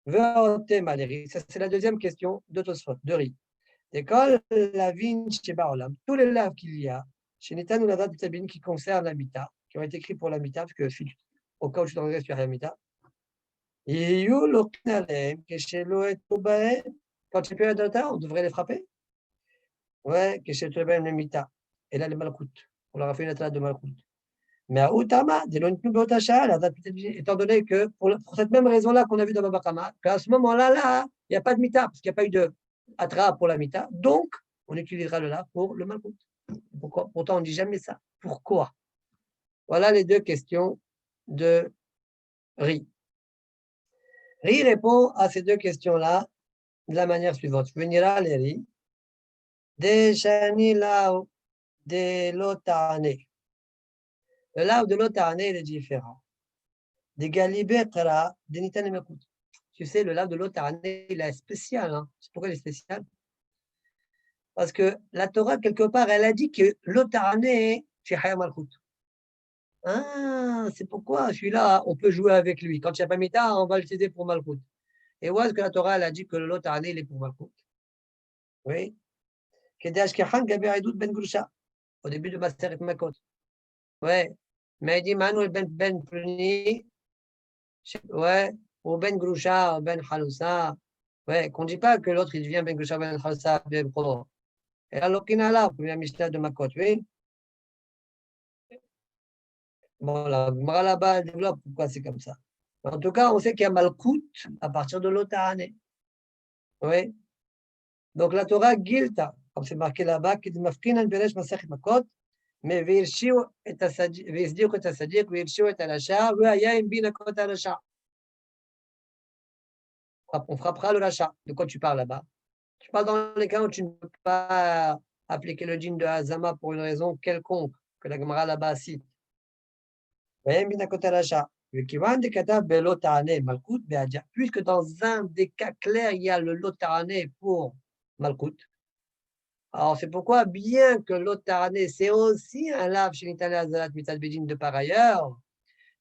S1: Ça, c'est la deuxième question de Tosfot, de Ri. D'école, la vigne chez Baolam, tous les laves qu'il y a, chez Netan ou la date de qui concernent l'habitat, qui ont été écrits pour l'habitat, parce que au cas où tu t'engages sur l'habitat, quand tu peux être on devrait les frapper. Ouais, que chez Trebem le mita. Et là, les malkout. On leur a fait une attelade de malkout. Mais à Outama, étant donné que pour cette même raison-là qu'on a vu dans Babakama, qu'à ce moment-là, il n'y a pas de mita, parce qu'il n'y a pas eu de atra pour la mita. Donc, on utilisera le là pour le malkout. Pourtant, on ne dit jamais ça. Pourquoi? Voilà les deux questions de Ri. Ri répond à ces deux questions-là de la manière suivante. Je vais venir les Ri. Deshani lao de l'otane. Le lao de l'otane, il est différent. Des galibetara, des nitanemekut. Tu sais, le lao de l'otane, il est spécial. Hein. C'est pourquoi il est spécial? Parce que la Torah, quelque part, elle a dit que l'otane, c'est hayam malkout. Ah, c'est pourquoi celui-là, on peut jouer avec lui. Quand il n'y a pas mita, on va l'utiliser pour malkout. Et où est-ce que la Torah, elle a dit que l'otane, il est pour malkout? Oui. Au début de Maseret Makot. Ouais. Mais il dit Manou ben Pluni, ouais, ou ben Groucha, ou ben Haloussa. Ouais, qu'on ne dit pas que l'autre il devient ben Groucha, ben Haloussa, ben Pro. Et alors qu'il a là, première Mishnah de Makot, oui. Bon, la Gemara là-bas, elle développe pourquoi c'est comme ça. En tout cas, on sait qu'il y a Malkout à partir de l'Otahane. Oui. Donc la Torah Gilta, comme c'est marqué là-bas, qui dit Mafkinan Beresh Masech Makot, mais Virshiu et Visdiu et Sadik, Virshiu et Alasha, Veaya Imbina Kot Alasha. On frappera le rachat. De quoi tu parles là-bas? Tu parles dans les cas où tu ne peux pas appliquer le djinn de Hazama pour une raison quelconque que la Gemara là-bas cite. Puisque dans un des cas clairs, il y a le lotarané pour Malkout. Alors, c'est pourquoi, bien que l'otarané, c'est aussi un lave chez Azalat Mitzad Bedin de par ailleurs,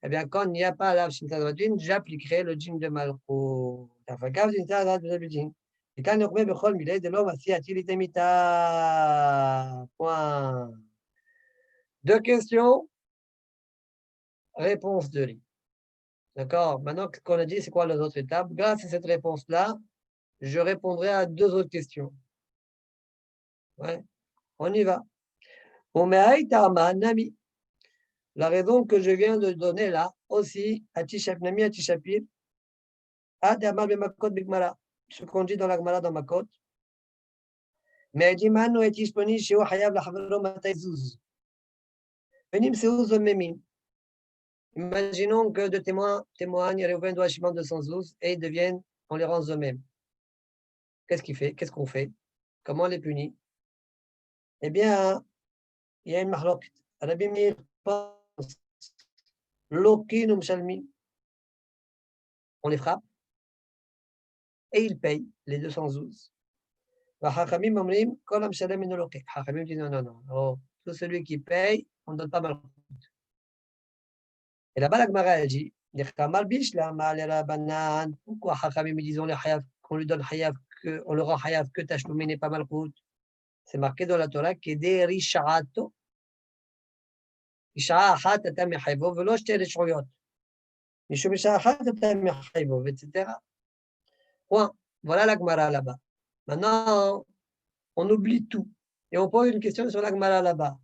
S1: eh bien, quand il n'y a pas lave chez Mitzad Bedin, j'appliquerai le djinn de Malkout. Et quand on remet Bechol Milay, de l'homme assis a-t-il été mita? Point. Deux questions, réponse de lui. D'accord? Maintenant, ce qu'on a dit, c'est quoi les autres étapes? Grâce à cette réponse-là, je répondrai à deux autres questions. Ouais, on y va. Nami. La raison que je viens de donner là, aussi, à Nami, à Tishapir, ce qu'on dit dans la Gemara dans Makot. Mais Dimano est disponible chez Ohayav la Havelo Mataizuz. Venim Seouz Memim. Imaginons que deux témoins témoignent, Réhouven doit Shimon de Sanzouz et ils deviennent, on les rend eux-mêmes. Qu'est-ce qu'il fait? Qu'est-ce qu'on fait? Comment on les punit? Eh bien, il y a une marloquette. Rabbi Meir pense, Lokin ou Mshalmin, on les frappe et ils payent les 212. Hachamim omrim, kol hamshalem eno loke. Hachamim dit non, non, non. Oh, tout celui qui paye, on ne donne pas mal. Et là-bas, la Gemara, elle dit, pourquoi Hachamim disent qu'on lui donne hayav, on le rend hayav que tashloumi n'est pas mal. C'est marqué dans la Torah que des rishaato. בשעה אחת אתה מחייבו ולא שתי רשעויות. משום בשעה אחת אתה מחייבו, etc. Point. Voilà la Gemara là-bas. Maintenant, on oublie tout. Et on pose une question sur la Gemara là-bas.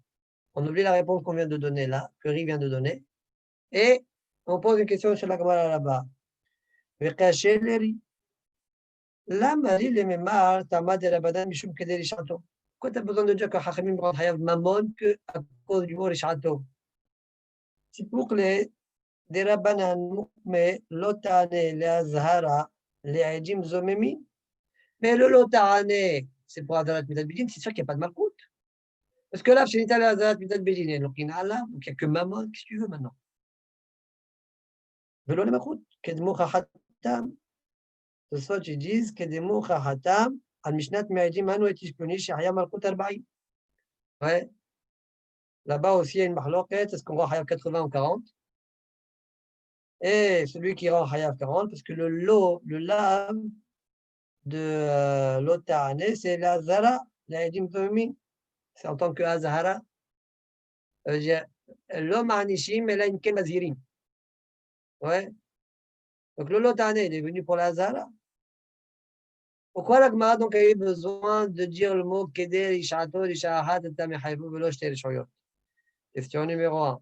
S1: On oublie la réponse qu'on vient de donner là, que Rick vient de donner. Et on pose une question sur la Gemara là-bas. Lama li le memar tamad de Rabanan mishum keder rishato. Pourquoi tu as besoin de dire que Hachamim rend hayav mamon que à cause du mot rishato? C'est pour que les des Rabbanan, mais l'otane, les azhara, les aïdim zomemi. Mais le lotane, c'est pour Azalat Midat Bedin, c'est sûr qu'il n'y a pas de malkout. Parce que là, chez l'Italie, Azalat Midat Bedin, donc il y a là, donc il n'y a que maman, qu'est-ce que tu veux maintenant? Velo le malkout, kedmo chachatam. Ce soit, tu dis, kedmo chachatam, al mishnat me'adim anu et ishponi, shahya malkout arba'i. Ouais. Là-bas aussi, il y a une mahloquette, est-ce qu'on rend hayav 80 ou 40? Et celui qui rend hayav 40, parce que le lav de l'otane, c'est la zara, la yadim zomin. C'est en tant que azhara. L'homme anishim, elle a une kemazirim. Ouais. Donc le lotane, il est venu pour la zara. Pourquoi la Gemara donc a eu besoin de dire le mot keder ishato ishahat tamehayvu velo shte rishoyot? Question numéro 1.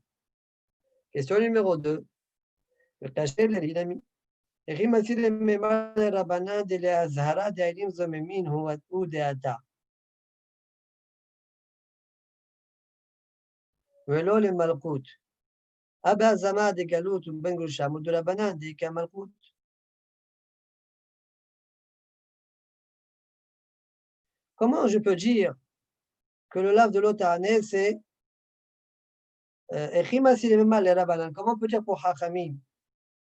S1: Question numéro 2. Le tacher le rinami. Rimasi le memar rabana de la azhara de yadim zomin huwa ou de ata. Velo le malkout. Abba zama de galut ou ben gusha de la banane de kamalkout. Comment je peux dire que le lave de l'otane, c'est comment on peut dire pour Hachamim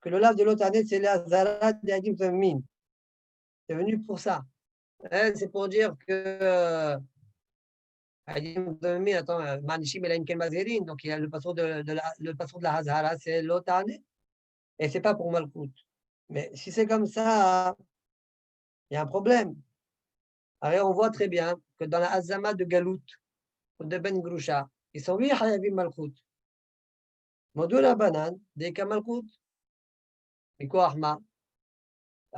S1: que le lave de l'otane, c'est la zarat d'Adim Zomin? C'est venu pour ça. C'est pour dire que Adim Zomin, attends, Manishim el Enkel Mazerin, donc il y a le passage de la Hazara, c'est l'otane, et c'est pas pour Malkout. Mais si c'est comme ça, il y a un problème. Alors on voit très bien que dans la Azama de Galout, ou de Ben Grusha, ils sont oui Hayavim Malkout. Modul Abanan, des Kamalkout. Mikoah Ma.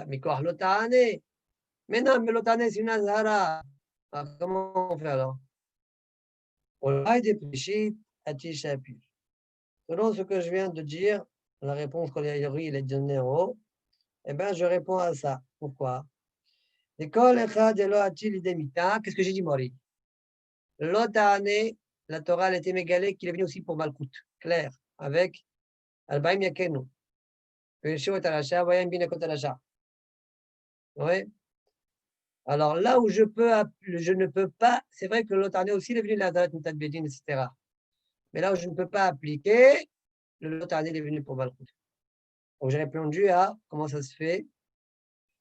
S1: Mikoah Lotane. Mais non, mais Lotane, c'est une Azara. Comment on fait alors? Olay des Prishit, Atishapir. Selon ce que je viens de dire, la réponse qu'on a il est donnée en haut, eh bien, je réponds à ça. Pourquoi? Qu'est-ce que j'ai dit, Maury? L'autre année, la Torah elle était mégalée qu'il est venu aussi pour Malkout, clair, avec Albaim Yakenu. Oui. Alors là où je ne peux pas, c'est vrai que l'autre année aussi, il est venu la date Mitat Bedin, etc. Mais là où je ne peux pas appliquer, l'autre année, il est venu pour Malkout. Donc j'ai répondu à comment ça se fait.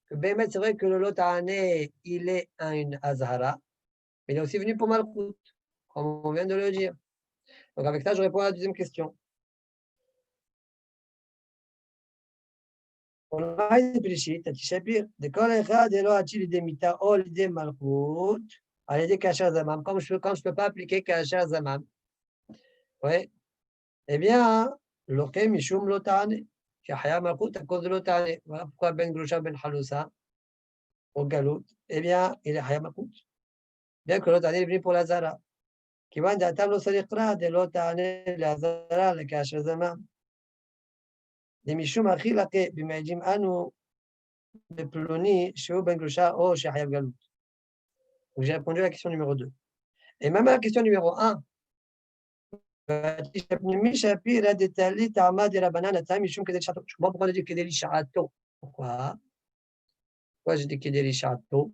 S1: Que Bémet, c'est vrai que l'autre année, il est une Azhara, mais il est aussi venu pour Malkout, comme on vient de le dire. Donc avec ça, je réponds à la deuxième question. On a des Brishit, Atishapir, de Kol Echad, Elo Achil de Mita, Ol de Malkout, à de Kasher Zamam, quand je ne peux pas appliquer Kasher Zamam. Oui. Eh bien, Lokem Mishum Lotane, Shahaya Malkout, à cause de Lotane. Voilà pourquoi Ben Grusha Ben Halousa, au Galout, eh bien, il est Haya Malkout. Bien que Lotane est venu pour la Zara. כיוון דעתם לא צריך קרא, דלא תענה לעזרה לכאשר זמם. דמשום הכי לכה במעג'ים אנו בפלוני שהוא בן גרושה או שחייב גלות. Donc j'ai répondu à la question numéro 2. Et même à la question numéro 1, je comprends pourquoi on dit Kedeli Sha'ato. Pourquoi? Pourquoi j'ai dit Kedeli Sha'ato?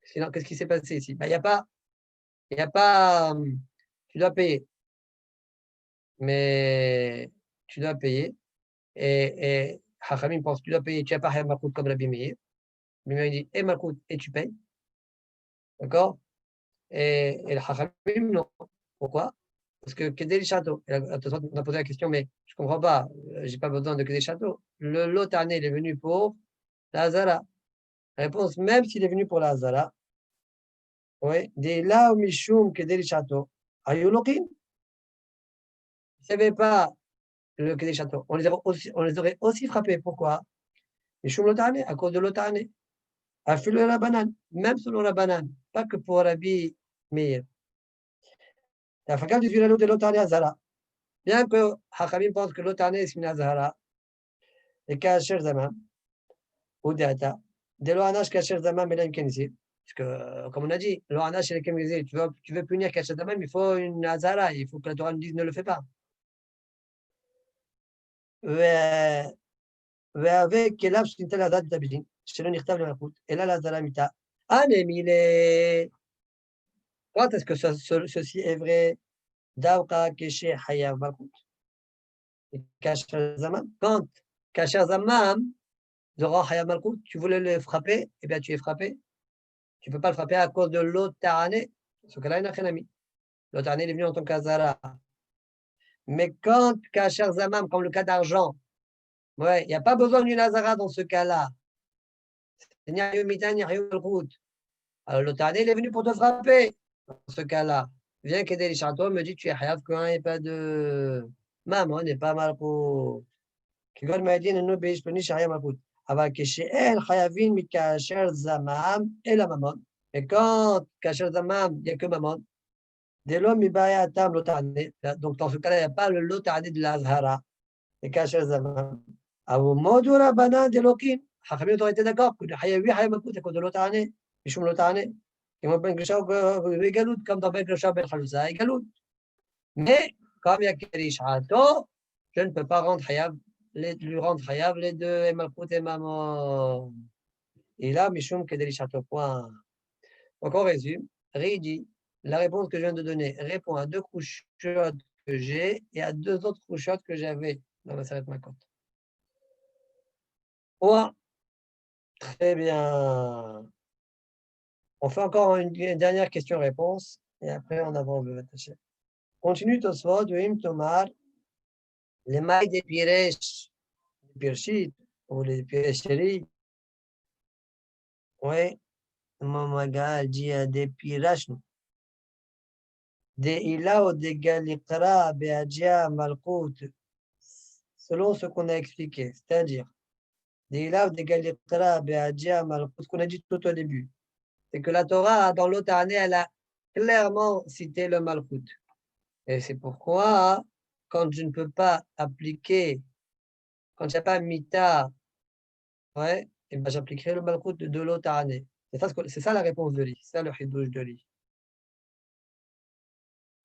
S1: Sinon, qu'est-ce qui s'est passé ici? Il n'y a pas, tu dois payer. Mais tu dois payer. Et Hachamim pense que tu dois payer, tu n'as pas Hayab Malkout comme Rabbi Meir. Rabbi Meir dit, et Malkout, et tu payes. D'accord? Et le Hachamim, non. Pourquoi? Parce que Kedeli Château, on a posé la question, mais je ne comprends pas, je n'ai pas besoin de Kedeli Château. L'autre année, il est venu pour la Hazara. Réponse, même s'il est venu pour la Hazara, oui, des là où Mishum Kedeli Château, Ayulokin. S'il n'y avait pas le Kedeli Château, on les aurait aussi frappés. Pourquoi? Mishum l'autre année, à cause de l'autre année. Afilo la banane, même selon la banane, pas que pour Rabbi Meir. La fakam du filalo de l'autre année Azara. Bien que Hachamim pense que l'autre année c'est une Azara, et Kacher Zaman, ou Deata, de l'Oanash Kacher Zaman, mais là, Kenzi. Parce que, comme on a dit, l'Oanash et le Kenzi, tu veux punir Kacher Zaman, il faut une Azara, il faut que la Torah nous dise ne le fais pas. Avec Kelab, c'est une telle Azara de Tabidin, chez le Nirtav le Makout, et là, l'Azara Mita. Ah, mais il est. Quand est-ce que ceci est vrai? Dawqa Keshe Hayav Malkout. Kasher Zaman. Quand Kasher Zaman, Zora Hayav Malkout, tu voulais le frapper, eh bien tu es frappé. Tu ne peux pas le frapper à cause de l'autre année. Ce cas-là, il n'a rien mis. L'autre année, il est venu en tant qu'Azara. Mais quand Kasher Zaman, comme le cas d'argent, ouais, il n'y a pas besoin d'une Azara dans ce cas-là. Il n'y a rien Mitan, il n'y a rien Malkout. Alors l'autre année, il est venu pour te frapper. Dans ce cas-là, viens qu'aider les châteaux, me dit tu es Hayav quand il n'y a pas de. Maman n'est pas Malkout. כגון מעדין אינו באיש פלוני שהיה מלכות. אבל כשאין חייבים מכאשר זמם אלא ממון, וכאן כאשר זמם il n'y a que ממון, דלא מבעייתם לא תענה, donc dans ce cas-là, il n'y a pas le לא תענה de l'azhara, et כאשר זמם. אבל מודו רבנן דלוקים, חכמים אוטוריטי d'accord, חייבי חייב מלכות, c'est de לא תענה, משום לא תענה. כמו בן גרשה וגלות, comme dans בן גרשה ובן חלוצה, גלות. Mais, comme il y a Kedeli Sha'ato, je ne peux pas lui rendre Hayav les deux, et Malkout et Maman. Et là, Mishum Kedeli Sha'ato, point. Donc, on résume. Ridi, la réponse que je viens de donner répond à 2 couchottes que j'ai et à 2 autres couchottes que j'avais dans ma salette Makot. Point. Très bien. On fait encore une dernière question-réponse et après on avance. Continue Tosfot, Vim Tomar. Les mailles des Piresh, des Pirchit, ou les Pirecheries, oui, Mamagal dit à des Pirachn, des Ila ou des Galikra, Beadja, Malkout, selon ce qu'on a expliqué, c'est-à-dire des ilav, des galitra, be'adja, malchut, ce qu'on a dit tout au début. C'est que la Torah, dans l'autre année, elle a clairement cité le malchut. Et c'est pourquoi, quand je ne peux pas appliquer, quand il n'y a pas mita, ouais, et ben j'appliquerai le malchut de l'autre année. C'est ça la réponse de Li, c'est ça le hidouj de Li.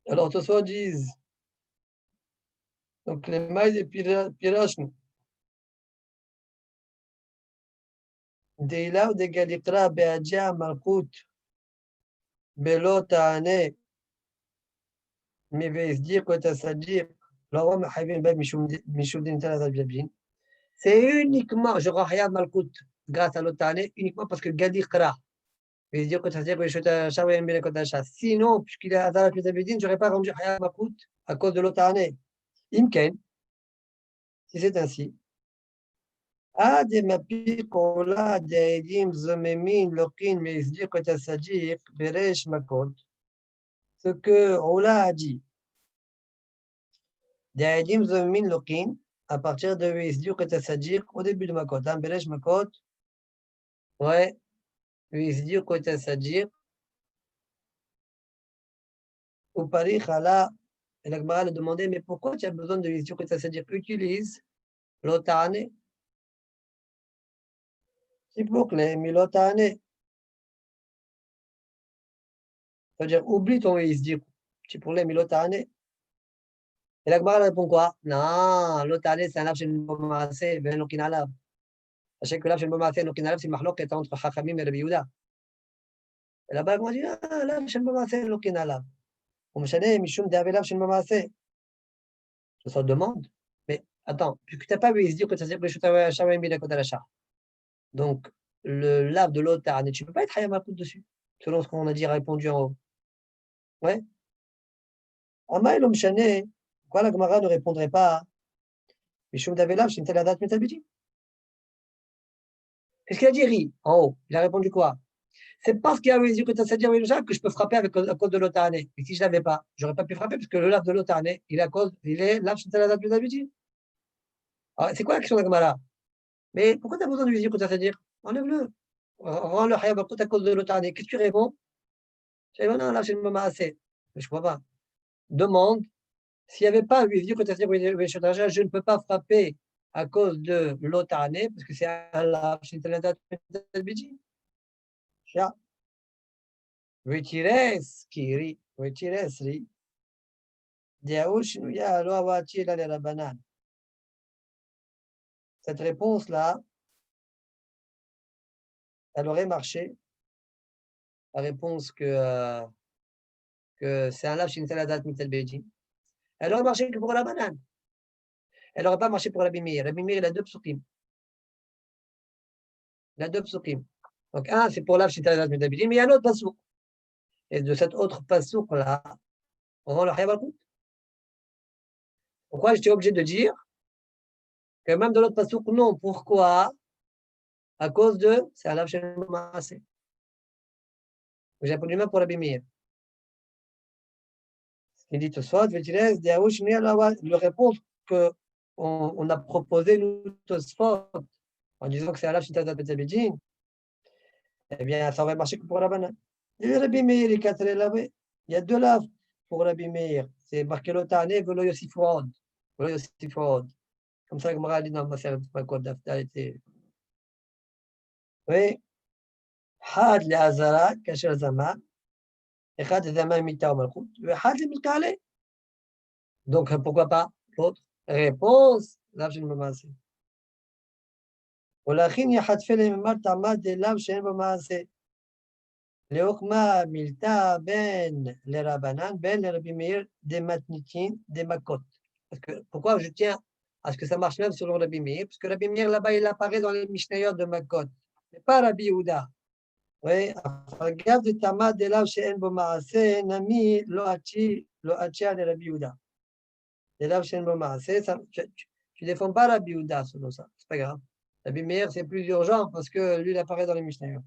S1: Alors, ce soit disent, donc les mailles des pirachnes, des ilav, des galitra, be'adja, malchut, l'autre année, mais dire que tu as dit, c'est uniquement, je regarde Malkout grâce à l'autre année, uniquement parce que Gadi Kra. Dire que ça veut dire que je sinon, puisqu'il a Azara Pitabidin, je n'aurais pas rendu Hayat Malkout à cause de l'autre année. Imken, si c'est ainsi. Ah, des mapikola, des dim, zomemin, lokin, mais dire que tu as dit, Beresh Makot, ce que Ola a dit. Da'idim zomin lokin, à partir de Wisdiou que c'est-à-dire au début de Makot, hein, Beresh Makot, ouais, Wisdiou que c'est-à-dire, au Paris, Khala, et la Gemara lui demandait, mais pourquoi tu as besoin de Wisdiou que c'est-à-dire, utilise l'autre année, s'il vous plaît, mais l'autre année, c'est-à-dire, oublie ton Wisdiou, tu pourrais, mais l'autre année. Et la Gemara répond quoi? Non, l'autre année, c'est un lave chez le Momassé, ben l'okin alab. Sachez que lave chez le Momassé, l'okin alab, c'est Mahlok qui est entre Chachamim et Rabbi Yehuda. Et là-bas, elle m'a dit, ah, là, chez le Momassé, l'okin alab. ومشانه مشوم دابلا في المماسة. Je te demande, mais attends, puisque tu n'as pas vu, se dire que ça veut dire que je suis Shawin Bila Kodalasha. Donc, le lave de l'autre année, tu ne peux pas être Hayamakout dessus, selon ce qu'on a dit répondu en haut. Ouais. Amaïl Omshane, pourquoi la Gemara ne répondrait pas Mishum Davela, je suis une telle date métabidi. Qu'est-ce qu'il a dit Ri en haut? Il a répondu quoi? C'est parce qu'il y a dit que tu as dit que je peux frapper à cause de l'autre année. Et si je ne l'avais pas, je n'aurais pas pu frapper parce que le lave de l'autre année, il est lave chez la date métabidi. C'est quoi la question de la Gemara? Mais pourquoi tu as besoin de lui dire que tu as fait dire? Enlève-le. Rends-le Hayamakut à cause de l'autre année. Qu'est-ce que tu réponds? Je dis, non, là, je ne me assez. Je ne crois pas. Demande, s'il n'y avait pas lui dire que tu as dit, je ne peux pas frapper à cause de l'autre année, parce que c'est un lave, c'est une date bidji. Retires, Kiri, retires, Ri. Diaouchnuya, Loavati, la banane. Cette réponse-là, elle aurait marché. La réponse que c'est un lave chez une telle date Beijing. Elle aurait marché que pour la banane. Elle n'aurait pas marché pour Rabbi Meir. Rabbi Meir, il a deux psukim. Il a deux psukim. Donc, un, c'est pour lave chez une telle date mais il y a un autre pasouk. Et de cet autre pasouk-là, on rend le Hayabalkout. Pourquoi j'étais obligé de dire que même de l'autre pasouk, non. Pourquoi? À cause de, c'est un lave chez le Maasé. J'ai répondu même pour Rabbi Meir. Il dit Tosfot, Vétirès, Diaouch, le réponse qu'on a proposé, nous, Tosfot, en disant que c'est un lave chez une telle date Betzabedin, eh bien, ça aurait marché que pour la banane. Il y a Rabbi Meir, il y a deux laves pour Rabbi Meir. C'est marqué l'otane, velo yosifouad. Velo yosifouad. Comme ça, Gemara dit dans ma série de Makot d'Aftalité. Oui. Had le Azara, Kasher Zama. Echad Zama Mita Malchut. Had le Milkale. Donc, pourquoi pas l'autre? Réponse, lave chez le Mamassé. ולכן יחטפה לממר טעמה דלאו שאין במעשה. לעוקמה מילתה בין לרבנן, בין לרבי מאיר דמתניתין דמכות. Pourquoi je tiens à ce que ça marche même selon Rabbi Meir? Parce que Rabbi Meir, là-bas, il apparaît dans les Mishnayot de Makot. Mais pas Rabbi Yehuda. Oui, regarde de Tama de là chez Enbo Maase, Nami, lo Hachi de Rabbi Yehuda. De là chez Enbo Maase, tu défends pas Rabbi Yehuda selon ça. C'est pas grave. Rabbi Meir, c'est plus urgent parce que lui, il apparaît dans les Mishnayot.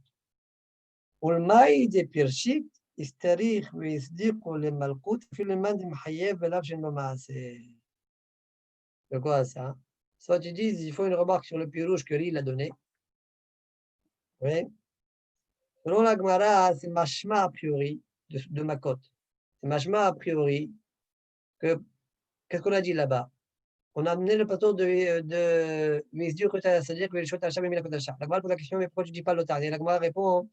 S1: Ulmaï de Pirchit, Istarich, Visdiq, le Malkout, Fileman de Mahayev, de là chez Enbo Maase. C'est quoi ça? Soit ils disent, il faut une remarque sur le pirouge que Ri l'a donné. Oui. Selon la Gemara, c'est mashma a priori de Makot. C'est mashma a priori que, qu'est-ce qu'on a dit là-bas? On a amené le plateau de Misdur, c'est-à-dire que les choses Hacham et Milakot Hacham. La Gemara pose la question, mais pourquoi tu ne dis pas l'otar? Et la Gemara répond,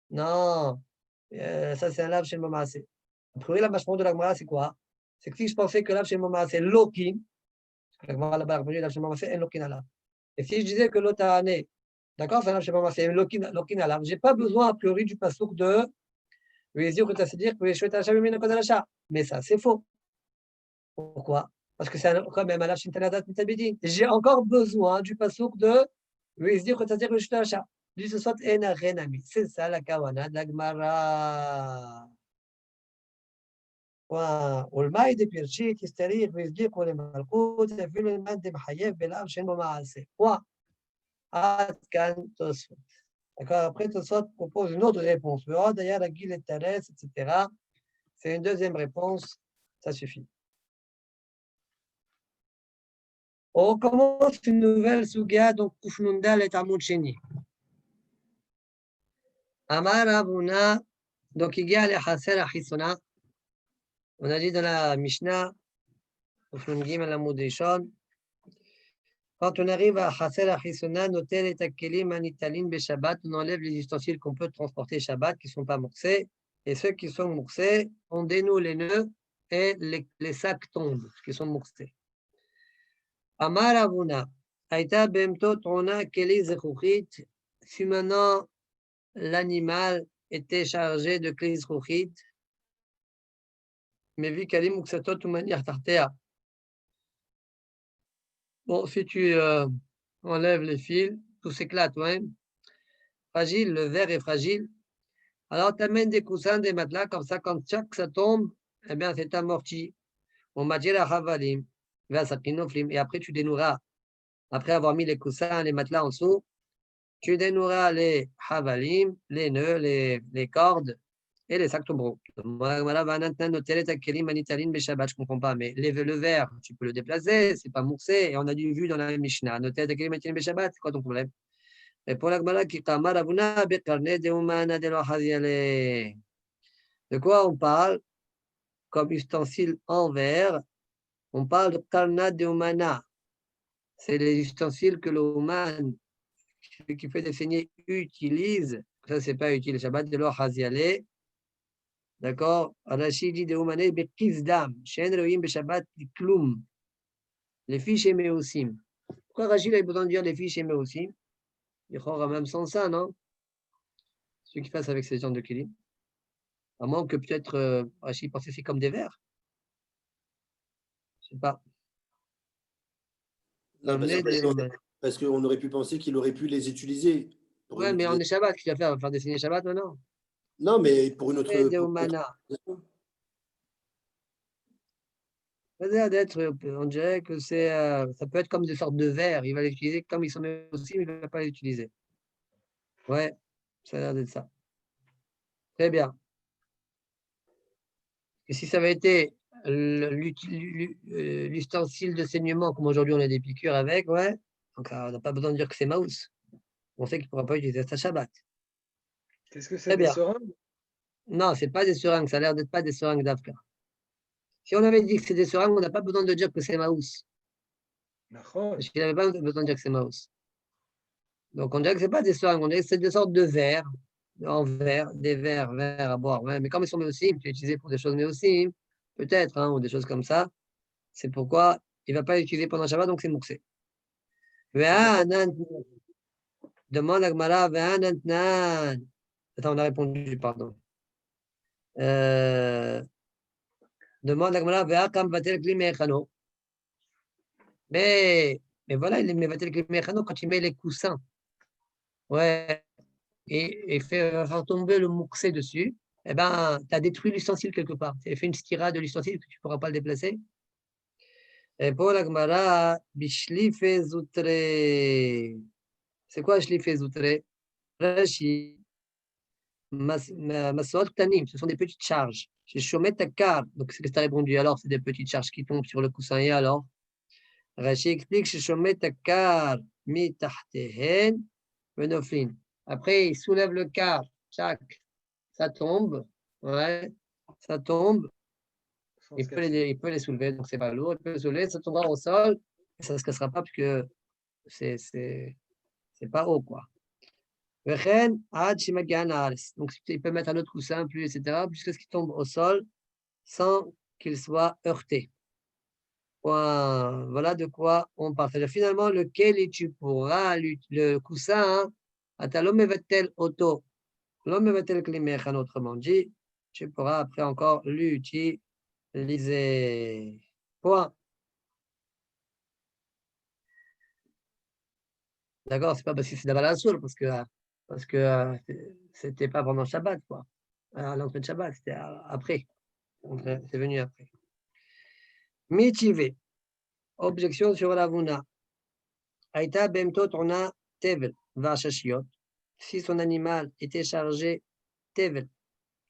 S1: non, ça c'est un lave chez le Mamassé. A priori, la mashma de la Gemara, c'est quoi? C'est que si je pensais que lave chez le Mamassé, Lokin, la Gemara là-bas a répondu, lave chez le Mamassé, en Lokin alav. Et si je disais que l'otar, d'accord, c'est un lave chez le Mamassé, Lokin alav, je n'ai pas besoin a priori du pasouk de Misdur, c'est-à-dire que les choses Hacham et Milakot Hacham. Mais ça, c'est faux. Pourquoi? Parce que c'est quand même un Shintanadat Mitabidi. J'ai encore besoin du pasouk de Vizdir Kotatir Vishtasha. Du ce soit Enachenami. C'est ça la kawana de la Gemara. Olmaï de Pirchit, Hysterik, Vizdir pour les Malkout, et vu le man de Mahayev, Belav, Shen Momaase. Point. Atkan Tosfot. D'accord? Après, Tosfot propose une autre réponse. D'ailleurs, la Gil et Thérèse, etc. C'est une deuxième réponse. Ça suffit. On commence une nouvelle sugia, donc Kufnundal et Amud Sheni. Amar Abuna, donc il y a les Haser Achisona. On a dit dans la Mishnah, Kufnun Gimel Amud Rishon, quand on arrive à Haser Achisona, noter les takelim anitalin be Shabbat, on enlève les ustensiles qu'on peut transporter Shabbat qui ne sont pas moursés, et ceux qui sont moursés, on dénoue les nœuds et les sacs tombent, qui sont moursés. Amar Abuna, Aïta Bemtot Rona Keli Zechuchit, si maintenant l'animal était chargé de clés rouchit, mais vu qu'elle est muksatot ou manière tartea. Bon, si tu enlèves les fils, tout s'éclate, ouais. Fragile, le verre est fragile. Alors, tu amènes des coussins, des matelas, comme ça, quand chaque ça tombe, eh bien, c'est amorti. On m'a dit la havalim, et après, tu dénoueras. Après avoir mis les coussins, les matelas en dessous, tu dénoueras les havalim, les nœuds, les cordes et les sacs tomberont. Je ne comprends pas, mais le verre, tu peux le déplacer, c'est pas moursé, et on a dû vu dans la Mishnah. C'est quoi ton problème? Et pour la Gemara qui de quoi on parle comme ustensile en verre? On parle de karna de umana. C'est les ustensiles que l'Oman qui fait des saignées utilise. Ça, c'est pas utile. Shabbat de l'or haziale. D'accord? Rashi dit de Oumane bekizdam. Shen roim beshabbat klum. Les fiches et meosim. Pourquoi Rashi a besoin de dire les fiches et meosim? Il aura même sans ça, non? Ce qu'il fasse avec ces gens de kilim. À moins que peut-être Rashi pensait que c'est comme des verres. Je sais pas.
S2: Non, parce qu'on aurait pu penser qu'il aurait pu les utiliser.
S1: Ouais, mais on est Shabbat, qu'est-ce qu'il va faire? Faire dessiner Shabbat maintenant?
S2: Non, mais pour une autre.
S1: On dirait que ça peut être comme des sortes de verres. Il va l'utiliser comme ils sont aussi, mais il ne va pas l'utiliser. Ouais, ça a l'air d'être ça. Très bien. Et si ça avait été l'ustensile de saignement, comme aujourd'hui on a des piqûres avec, ouais, donc on n'a pas besoin de dire que c'est Maus. On sait qu'il ne pourra pas utiliser ça Shabbat.
S3: Qu'est-ce que c'est des seringues?
S1: Non, ce n'est pas des seringues, ça a l'air d'être pas des seringues d'Afka. Si on avait dit que c'est des seringues, on n'a pas besoin de dire que c'est Maus. Parce qu'il n'avait pas besoin de dire que c'est Maus. Donc on dirait que ce n'est pas des seringues, on dirait que c'est des sortes de verres, en verre, des verres à boire. Ouais. Mais comme ils sont méosim, tu utilises pour des choses méosim, peut-être, hein, ou des choses comme ça. C'est pourquoi il ne va pas l'utiliser pendant Shabbat, donc c'est mouxé. Demande à Gmara, attends, on a répondu, pardon. Demande à Gmara, mais voilà, il met quand il met les coussins. Ouais, et faire tomber le mouxé dessus, eh ben, tu as détruit l'ustensile quelque part. Tu as fait une stira de l'ustensile que tu ne pourras pas le déplacer. Et pour la Gemara, bishlife zoutre. C'est quoi shlife zoutre? Rashi, masot tanim, ce sont des petites charges. Chez Shomet Takar, donc c'est ce que tu as répondu. Alors, c'est des petites charges qui tombent sur le coussin. Et alors, Rashi explique Shomet Akar Mitahtehen Venoflin. Après, il soulève le car, tchac, ça tombe, ouais, ça tombe. Il peut les soulever, donc c'est pas lourd. Il peut les soulever, ça tombera au sol, et ça ne se cassera pas parce que c'est pas haut, quoi. Donc, il peut mettre un autre coussin, plus, etc., jusqu'à ce qu'il tombe au sol sans qu'il soit heurté. Voilà de quoi on parle. C'est-à-dire, finalement, lequel tu pourras, le coussin, Atalomevetel auto, Lomevetel Klimechen, autrement dit, tu pourras après encore l'utiliser. Point. D'accord, c'est pas parce que c'est d'abord la source, parce que c'était pas pendant Shabbat, quoi. À l'entrée de Shabbat, c'était après. C'est venu après. Mitivé. Objection sur la Vuna. Aïta Bemtot, on a Tevel, Vachashiot. Si son animal était chargé Tevel,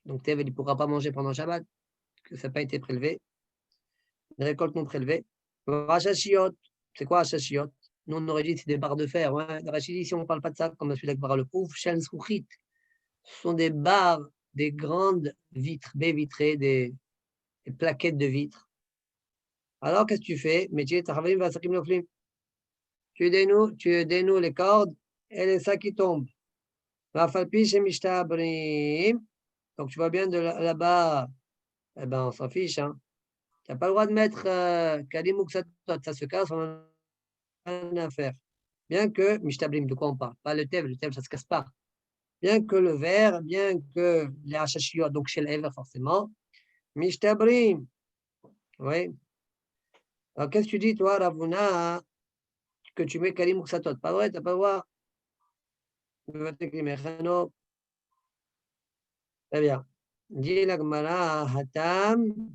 S1: donc Tevel, il ne pourra pas manger pendant Shabbat, que ça n'a pas été prélevé. Une récolte non prélevée. Vachashiot, c'est quoi Vachashiot? Nous, on aurait dit que c'est des barres de fer. Ouais. Rachid dit, si on ne parle pas de ça, comme celui d'Akbar le prouve, Shen Souchit, ce sont des barres, des grandes vitres, baies vitrées, des plaquettes de vitres. Alors, qu'est-ce que tu fais? Tu dénoues les cordes et les sacs qui tombent. Donc, tu vois bien de là-bas, eh ben, on s'en fiche. Hein. Tu n'as pas le droit de mettre Kalimuksatot, ça se casse, on n'a rien à faire. Bien que, Mishtabrim, de quoi on parle? Pas le tev, ça ne se casse pas. Bien que le verre, bien que les hachashiot, donc chez l'Ever forcément, Mishtabrim, oui. Alors, qu'est-ce que tu dis, toi, Ravuna, que tu mets Kalimuksatot? Pas vrai, tu n'as pas le droit. Très bien. Dit la Gemara, Hatam,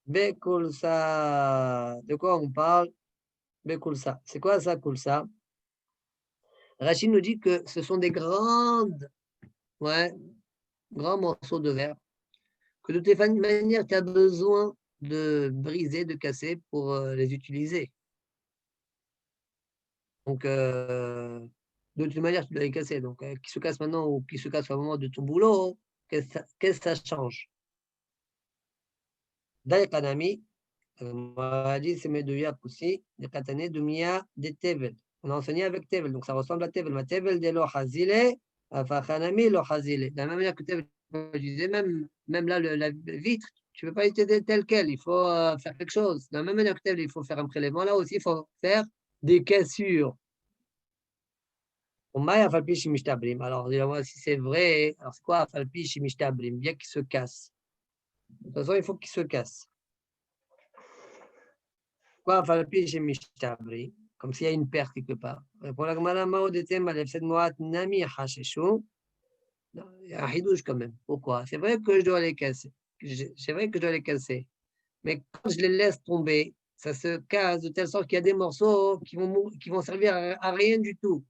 S1: Bekulsa. De quoi on parle? Bekulsa. C'est quoi ça, Kulsa? Rachid nous dit que ce sont des grands morceaux de verre que de toute manière, tu as besoin de briser, de casser pour les utiliser. Donc, de toute manière, tu dois les casser. Donc, qu'ils se cassent maintenant ou qu'ils se cassent au moment de ton boulot, qu'est-ce que ça change? Daïkanami, on a dit, c'est Medouya aussi, des Katane, Dumia, des Tevel. On a enseigné avec Tevel, donc ça ressemble à Tevel. Ma Tevel de Lohazile, Afachanami Lohazile. De la même manière que Tevel, je disais, même là, la vitre, tu ne peux pas utiliser telle quelle, il faut faire quelque chose. De la même manière que Tevel, il faut faire un prélèvement, là aussi, il faut faire des cassures. Alors, si c'est vrai, alors c'est quoi Afalpi Shimishtabrim? Bien qu'il se casse. De toute façon, il faut qu'il se casse. Quoi Afalpi Shimishtabrim? Comme s'il y a une perte quelque part. Pour la Gemara, Mao de Tem, Alefsed Moat, Nami Hasheshu. Il y a un hidouche quand même. Pourquoi? C'est vrai que je dois les casser. C'est vrai que je dois les casser. Mais quand je les laisse tomber, ça se casse de telle sorte qu'il y a des morceaux qui vont servir à rien du tout.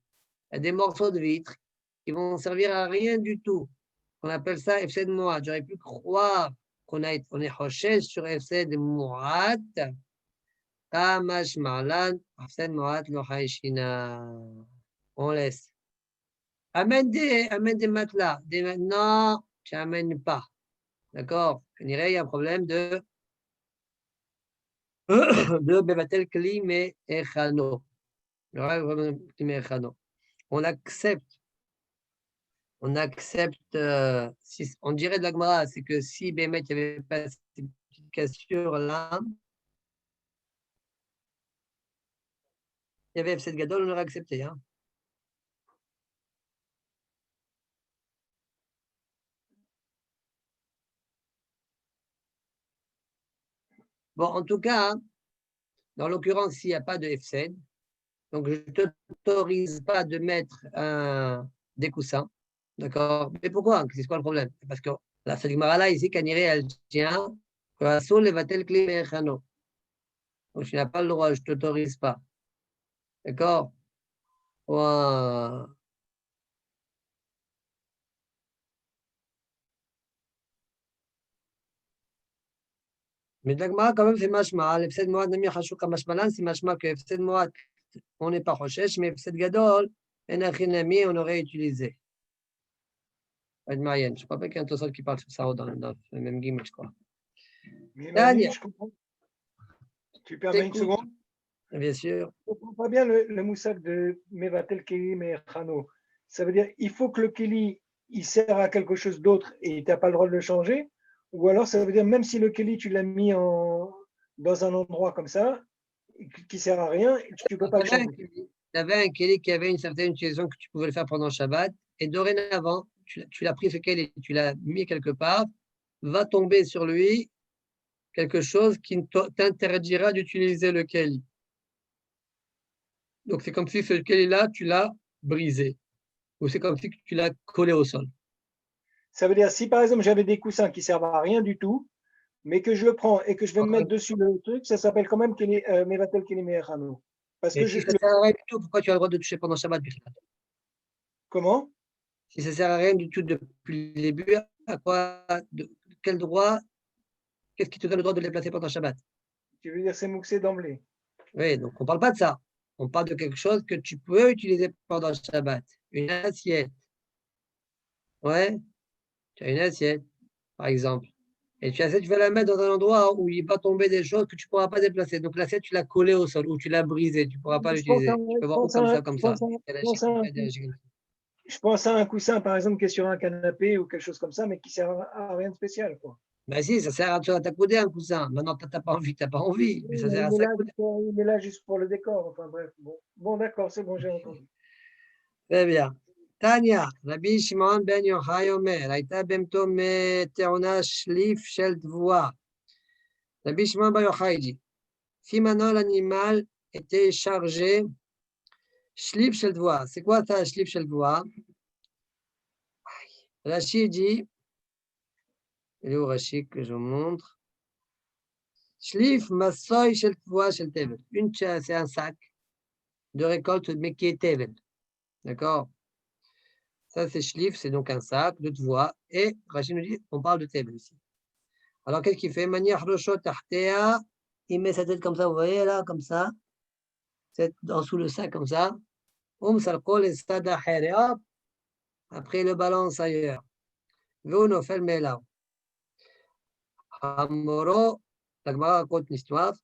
S1: Il y a des morceaux de vitre qui vont servir à rien du tout. On appelle ça Efsed Moat. J'aurais pu croire qu'on est Hoshesh sur Efsed Moat. Kamash Marlan, Efsed Moat lo Haishina. On laisse. Amène des matelas. Non, tu n'amènes pas. D'accord? Il y a un problème de Bevatel Kli et Echano. On accepte. On accepte. On dirait de la Gemara, c'est que si Bémet il n'y avait pas cette petite cassure là, il y avait cette Gadol, on aurait accepté. Hein. Bon, en tout cas, dans l'occurrence, s'il n'y a pas de FCD, donc je ne t'autorise pas de mettre des coussins. D'accord? Mais pourquoi? C'est quoi le problème? Parce que la Gemara ici, Kaniré, elle tient que les vatel clé donc tu n'as pas le droit, je ne t'autorise pas. D'accord? Ouais. Mais l'agma, quand même, c'est mashma. L'efsed moad nami chashuk mashmalan, c'est mashma que efsed moad, on n'est pas rochesh, mais efsed gadol, enachinami, on aurait utilisé. Je ne sais pas qu'il y a un tosol qui parle sur ça dans le même gimmick, je crois.
S3: Mais
S1: Tania,
S3: je comprends. Tu permets une
S1: t'écoutes,
S3: seconde?
S1: bien sûr.
S3: Je ne comprends pas bien le moussak de Mevatel Keli Mechano. Ça veut dire il faut que le Keli il sert à quelque chose d'autre et tu n'as pas le droit de le changer. Ou alors ça veut dire même si le Keli tu l'as mis dans un endroit comme ça, qui ne sert à rien, tu ne peux pas le changer.
S1: Tu avais un kéli qui avait une certaine utilisation que tu pouvais le faire pendant Shabbat, et dorénavant, tu l'as pris ce kéli, tu l'as mis quelque part, va tomber sur lui quelque chose qui t'interdira d'utiliser le kéli. Donc c'est comme si ce kéli-là, tu l'as brisé, ou c'est comme si tu l'as collé au sol.
S3: Ça veut dire si par exemple j'avais des coussins qui ne servent à rien du tout, mais que je le prends et que je vais me mettre dessus le truc, ça s'appelle quand même Mevatel Keli Mechano. Parce
S1: Et
S3: que
S1: si ça ne sert à rien du tout, pourquoi tu as le droit de toucher pendant Shabbat?
S3: Comment?
S1: Si ça ne sert à rien du tout depuis le début, à quoi, quel droit, qu'est-ce qui te donne le droit de les placer pendant Shabbat?
S3: Tu veux dire c'est mouxé d'emblée.
S1: Oui, donc on ne parle pas de ça. On parle de quelque chose que tu peux utiliser pendant Shabbat. Une assiette. Ouais, tu as une assiette, par exemple. Et tu vas la mettre dans un endroit où il va tomber des choses que tu ne pourras pas déplacer. Donc l'assiette, tu l'as collée au sol ou tu l'as brisée. Tu ne pourras pas
S3: Je pense à,
S1: l'utiliser. Tu peux voir ou comme ça.
S3: je pense à un coussin, par exemple, qui est sur un canapé ou quelque chose comme ça, mais qui sert à rien de spécial, quoi.
S1: Ben si, ça sert à t'accouder un coussin. Maintenant, tu n'as pas envie, tu n'as pas envie. Mais ça sert à s'accouder.
S3: Il est là juste pour le décor. Enfin bref, bon d'accord, c'est bon, j'ai entendu.
S1: Très bien. Tania, Rabbi Shimon ben Yochai Omer, הייתה בהמתו מטעונה שליף של תבואה. Rabbi Shimon ben Yochai dit, si maintenant l'animal était chargé, shlif shel tvoa. C'est quoi ça, shlif shel tvoa? Rashi dit, il est où Rashi que je vous montre? Shlif masoy shel tvoa shel tevel. C'est un sac de récolte, mais qui est tevel. D'accord? Ça, c'est shlif, c'est donc un sac de tvoa. Et Rashi nous dit, on parle de tevel ici. Alors, qu'est-ce qu'il fait? Maniach roshot tahtea. Il met sa tête comme ça, vous voyez là, comme ça. C'est en dessous le sac, comme ça. Salkol et stada hop. Après, le balance ailleurs. Veono fait le mélav. Hamoro, la Gemara raconte une histoire.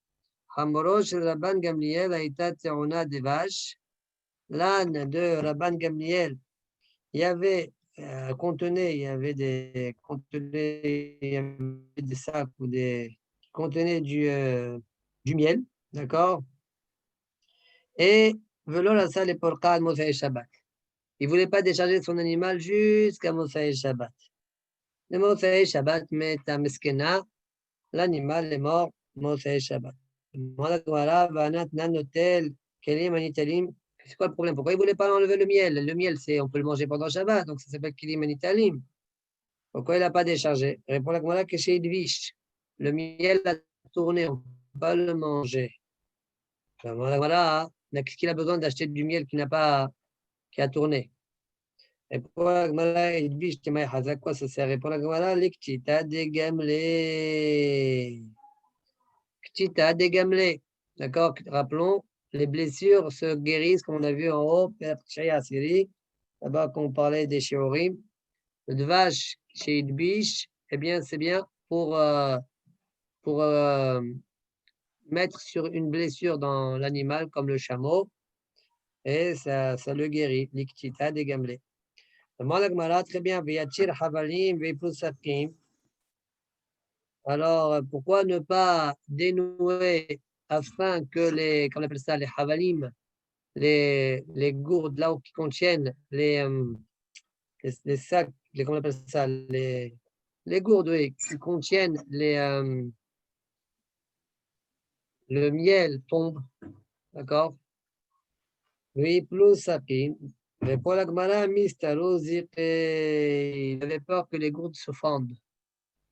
S1: Hamoro chez Rabban Gamliel a été teona des vaches. L'âne de Rabban Gamliel, il y avait il y avait des sacs ou des contenaient du miel, d'accord? Et velo la salle pour Khan Moshe Shabbat. Il ne voulait pas décharger son animal jusqu'à Moshe Shabbat. Le Moshe Shabbat met à Meskena, l'animal est mort Moshe Shabbat. C'est quoi le problème? Pourquoi il ne voulait pas enlever le miel? Le miel, on peut le manger pendant Shabbat, donc ça s'appelle Kilim Anitalim. Pourquoi il n'a pas déchargé? Répond la Gemara que chez Idvish, le miel a tourné, on ne peut pas le manger. Voilà, qu'est-ce qu'il a besoin d'acheter du miel qui a tourné? Et pour la Gemara, Idvish, à quoi ça sert? Et pour la Gemara, l'Iktita dégamelé. Ktita dégamelé. D'accord? Rappelons, les blessures se guérissent, comme on a vu en haut, là-bas, quand on parlait des shiurim. Le dvash chez Idbish, eh bien, c'est bien pour mettre sur une blessure dans l'animal, comme le chameau, et ça le guérit. L'Iktita dégamelé. Très bien. Alors, pourquoi ne pas dénouer afin que comment on appelle ça, les havalim, les gourdes là où qui contiennent les sacs, comment on appelle ça, les gourdes oui, qui contiennent le miel tombe, d'accord? Oui, plus sapin. Mais pour la Gemara, il avait peur que les gourdes se fendent,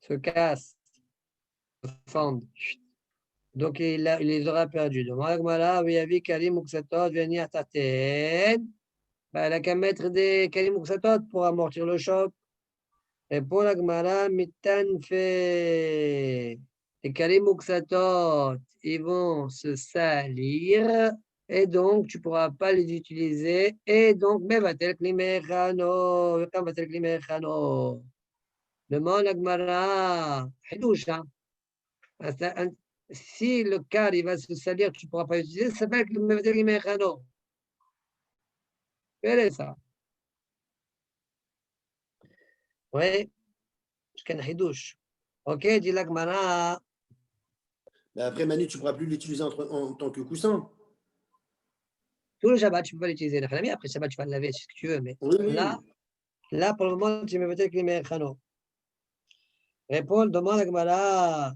S1: se cassent, se fendent. Donc, il les aura perdus. Donc, la Gemara, oui, avi kalim uksatot venir taten. Elle n'a qu'à mettre des kalim uksatot pour amortir le choc. Et pour la Gemara, mitan fait les kalim muksatot, ils vont se salir, et donc tu ne pourras pas les utiliser, et donc, mevatel klimechano, mevatel klimechano. Demande à Gmara, Hidoucha. Si le car il va se salir, tu ne pourras pas l'utiliser, ça s'appelle le mevatel klimechano. Quel est ça? Oui, je connais Hidouche. Ok, dit la Gmara.
S2: Mais après, Manu, tu ne pourras plus l'utiliser en tant que coussin.
S1: Tout le Shabbat, tu peux pas l'utiliser. Après le Shabbat, tu vas le laver, c'est ce que tu veux. Mais
S2: Oui, oui.
S1: là, pour le moment, tu me mettez que les Mechano. Réponds, demande à Gmara.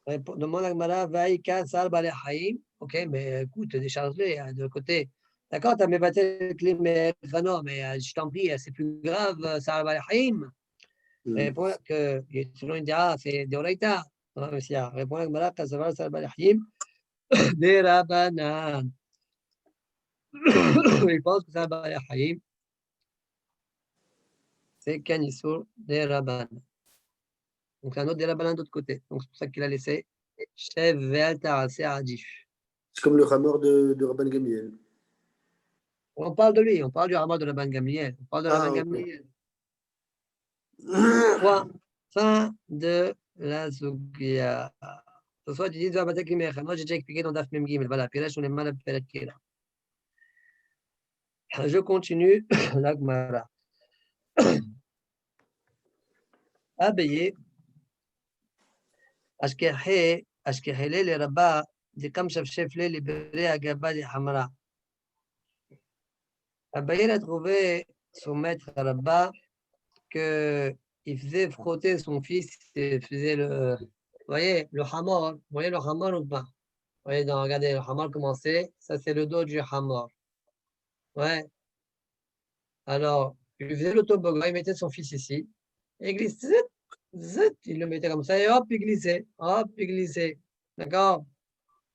S1: Demande à Gmara, Vaïka, Sal, Baleh, Haïm. Ok, mais écoute, décharge-les de côté. D'accord, tu as mes bâtés les Mechano, mais je t'en prie, c'est plus grave, Sal, Baleh, Haïm. Réponds que, selon une dira, c'est de Oraïta. Réponds à Gmara, Kasaval, Sal, Baleh, Haïm. Des Rabanan. Il pense que Sal, Baleh, Haïm. C'est Kanisur des Rabban. Donc, un autre des Rabban de l'autre côté. Donc, c'est pour ça qu'il a laissé Shev Ve'al c'est Adif.
S2: C'est comme le rameur de Rabban Gamliel.
S1: On parle de lui, on parle du Rabban de Rabban Gamliel. On parle de Rabban Gamliel. Fin de la Zugia. Ce soir, tu dis, moi, j'ai déjà expliqué dans Daf Mem Gimel. Voilà, puis là, on est mal à faire là. Je continue la Gemara. Abeye. Ashkehele le Rabba. C'est comme Shafshefle le Béré Agaba de Hamra. Abaye a trouvé son maître Rabba qu'il faisait frotter son fils et faisait le. Vous voyez, le hamor. Vous voyez le hamor ou pas? Vous voyez, regardez, le hamor commençait. Ça, c'est le dos du hamor. Ouais. Alors, il faisait le toboggan, il mettait son fils ici. Et il glissait. Zut, il le mettait comme ça et hop, il glissait. Hop, il glissait. D'accord?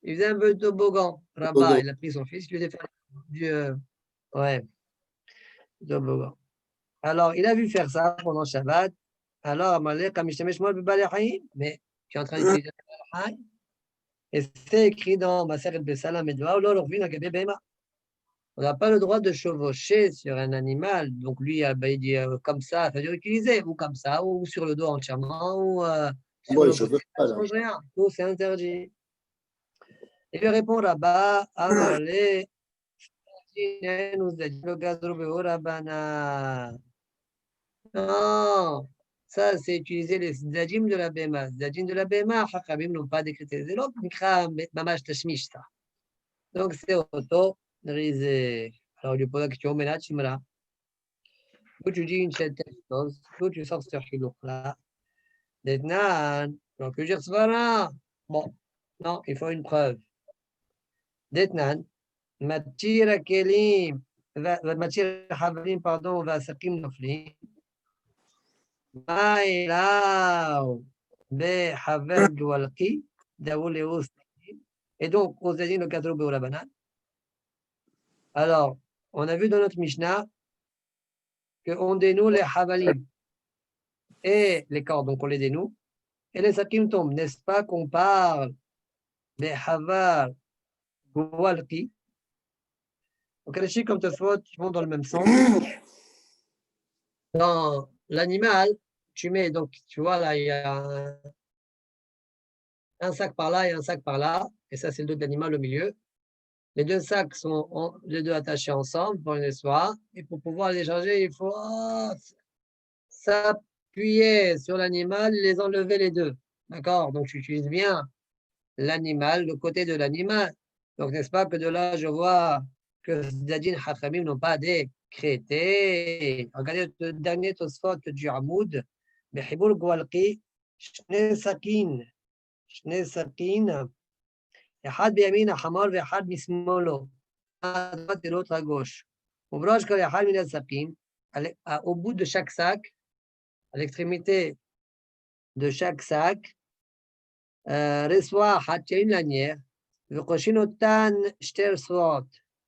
S1: Il faisait un peu de toboggan. Rabba, il a pris son fils, il lui a fait du. Ouais, toboggan. Alors, il a vu faire ça pendant Shabbat. Alors, Amalek, mais tu es en train d'utiliser le Balachai. Et c'est écrit dans Maseret Besala Medva, on n'a pas le droit de chevaucher sur un animal. Donc, lui, il dit comme ça, c'est-à-dire utiliser, ou comme ça, ou sur le dos entièrement, ou sur le côté. Ça ne change rien. Tout, c'est interdit. Il lui répond Rabba, Amalek, non, ça c'est utiliser les zadim de la Bema. Zadim de la Bema, Chachamim n'ont pas décrété. C'est l'autre Mikra Mamash Tashmish, ça. Donc c'est autorisé. Alors il lui pose la question, mais là, Chimra, où tu dis une certaine chose, où tu sors ce chilouk-là, Detnan, donc tu dire Svara. Bon, non, il faut une preuve. Detnan, Matira Kelim, Matira Havlim, pardon, va Sakim Noflim. Et donc, on a dit le cadre de la banane. Alors, on a vu dans notre Mishnah qu'on dénoue les havalim et les cordes, donc on les dénoue, et les sakim tombent. N'est-ce pas qu'on parle des havar gualki? Donc, les chiffres comme Tosfot vont dans le même sens. Dans l'animal, tu mets, donc, tu vois, là, il y a un sac par là et un sac par là, et ça, c'est le dos de l'animal au milieu. Les deux sacs sont les deux attachés ensemble pour une soie, et pour pouvoir les changer, il faut s'appuyer sur l'animal, les enlever les deux. D'accord? Donc, tu utilises bien l'animal, le côté de l'animal. Donc, n'est-ce pas que de là, je vois que Zadin Hachamim n'ont pas décrété. Regardez le dernier Tosfot du Hamoud. Behibul Gwalki, Shne Sakin. Shne Sakin. אחד בימין החמור ואחד משמאלו, à droite et l'autre à gauche. Ouvrage que אחד מן הסכים, au bout de chaque sac, à l'extrémité de chaque sac, reçoit une lanière, וקושין אותן שתי רצועות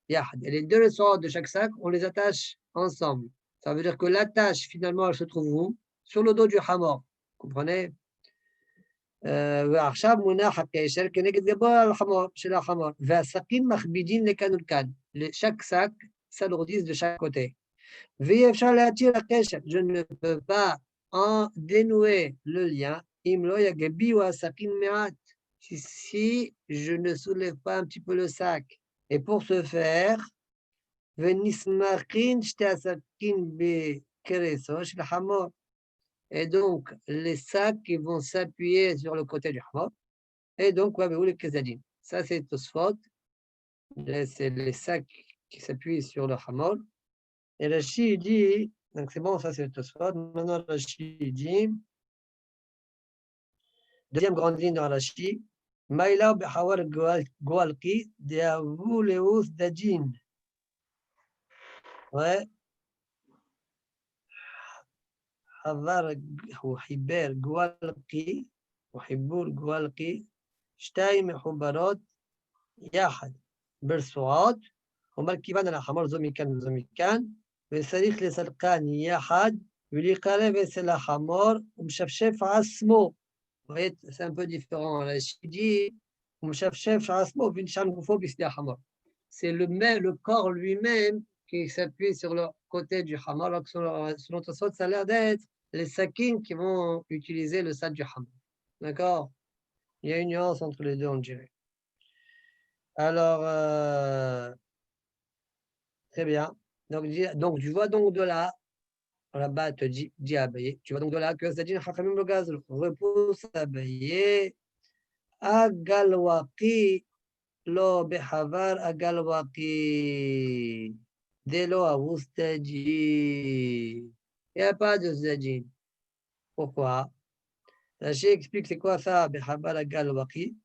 S1: יחד. Et les deux ressorts de chaque sac, on les attache ensemble. Ça veut dire que l'attache, finalement, elle se trouve où? Sur le dos du hamor. Vous comprenez? ועכשיו מונח הקשר כנגד גבו של החמור, והסכין מכבידים לכאן ולכאן, chaque sac s'alourdissent de chaque côté. ואי אפשר להתיר הקשר, je ne peux pas en dénouer le lien, אם לא יגביהו הסכין מעט, si je ne soulève pas un petit peu le sac. Et pour ce faire, ונסמכים שתי הסכין בקרסו של החמור. Et donc, les sacs qui vont s'appuyer sur le côté du hamor. Et donc, les kezadim. Ça, c'est Tosfot. C'est les sacs qui s'appuient sur le hamor. Et Rashi dit, donc c'est bon, ça c'est Tosfot. Maintenant, Rashi dit, deuxième grande ligne dans Rashi, Maïla behawar goalki deavu leus dajin. Ouais. حضر وحبال جوالقي وحبول جوالقي شتاي محبرات ياحد برسوات ومركبان على حمار زوميكان وزوميكان وصريخ لسلقان ياحد ولي قال بسلا حمار ومشفشف عصمو. C'est un peu différent. La chidi ومشفشف عصمو بنشان غفو بسلا حمار. C'est le corps lui-même qui s'appuie sur le côté du hamar, alors que selon Tosfot, ça a l'air d'être les sakines qui vont utiliser le sac du hamar. D'accord? Il y a une nuance entre les deux, on dirait. Alors, très bien. Donc, tu vois donc de là, là-bas, te dit Abaye, tu vois donc de là que c'est-à-dire Chachamim le gaz repousse Abaye, Agalwaqi, lo behavar Agalwaqi. Delo Avustadji. Il n'y a pas de Zdadji. Pourquoi? Rashi explique c'est quoi ça, Behabar Agal Waqi.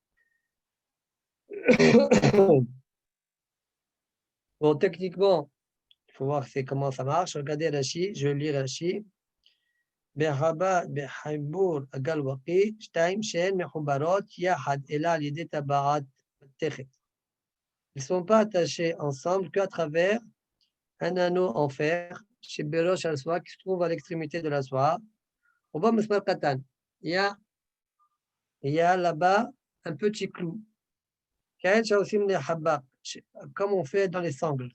S1: Bon, techniquement, il faut voir comment ça marche. Regardez Rashi, je lis Rashi. Behabar Behaibur Agal Waqi, Shtaim Shen Mehubarot Yahad Ela Lide Tabarat Techet. Ils ne sont pas attachés ensemble qu'à travers un anneau en fer chez Berosh al-Soie qui se trouve à l'extrémité de la soie. Au bas, il y a là-bas un petit clou. Comme on fait dans les sangles.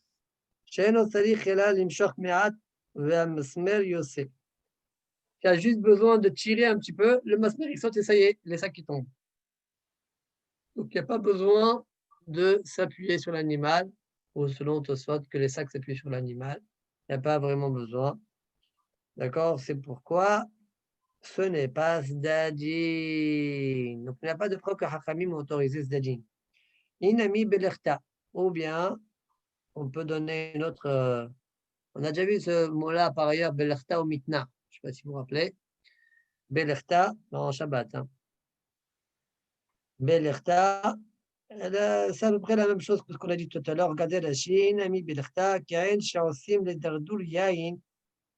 S1: Il y a juste besoin de tirer un petit peu, le masmer il saute et ça y est, les sacs qui tombent. Donc il n'y a pas besoin de s'appuyer sur l'animal, ou selon Tosfot que les sacs s'appuient sur l'animal. Il n'y a pas vraiment besoin. D'accord? C'est pourquoi ce n'est pas Zdadjin. Donc, il n'y a pas de preuve que Hachamim ont autorisé Zdadjin. Inami Belerta. Ou bien, on peut donner une autre. On a déjà vu ce mot-là par ailleurs, Belerta ou Mitna. Je ne sais pas si vous vous rappelez. Belerta, dans Shabbat. Hein. Belerta, c'est à peu près la même chose que ce qu'on a dit tout à l'heure. Regardez la Chine, Inami Belerta, Kain, Shaosim, les Dardoul, Yain.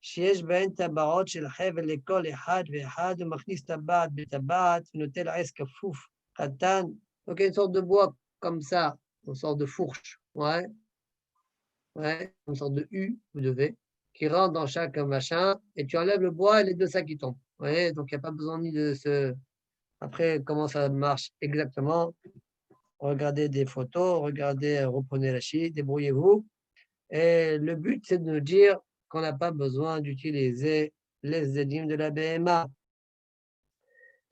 S1: שיש בהן טבעות של חבל לכל אחד ואחד ומכניס טבעת בטבעת ונוטל עץ כפוף קטן. Donc une sorte de bois comme ça, une sorte de fourche, ouais, une sorte de U ou de V, qui rentre dans chaque machin, et tu enlèves le bois et les deux sacs qui tombent. Ouais, donc il n'y a pas besoin ni de se... Après, comment ça marche exactement? Regardez des photos, regardez, reprenez la chie, débrouillez-vous. Et le but, c'est de nous dire qu'on n'a pas besoin d'utiliser les Zedim de la BMA.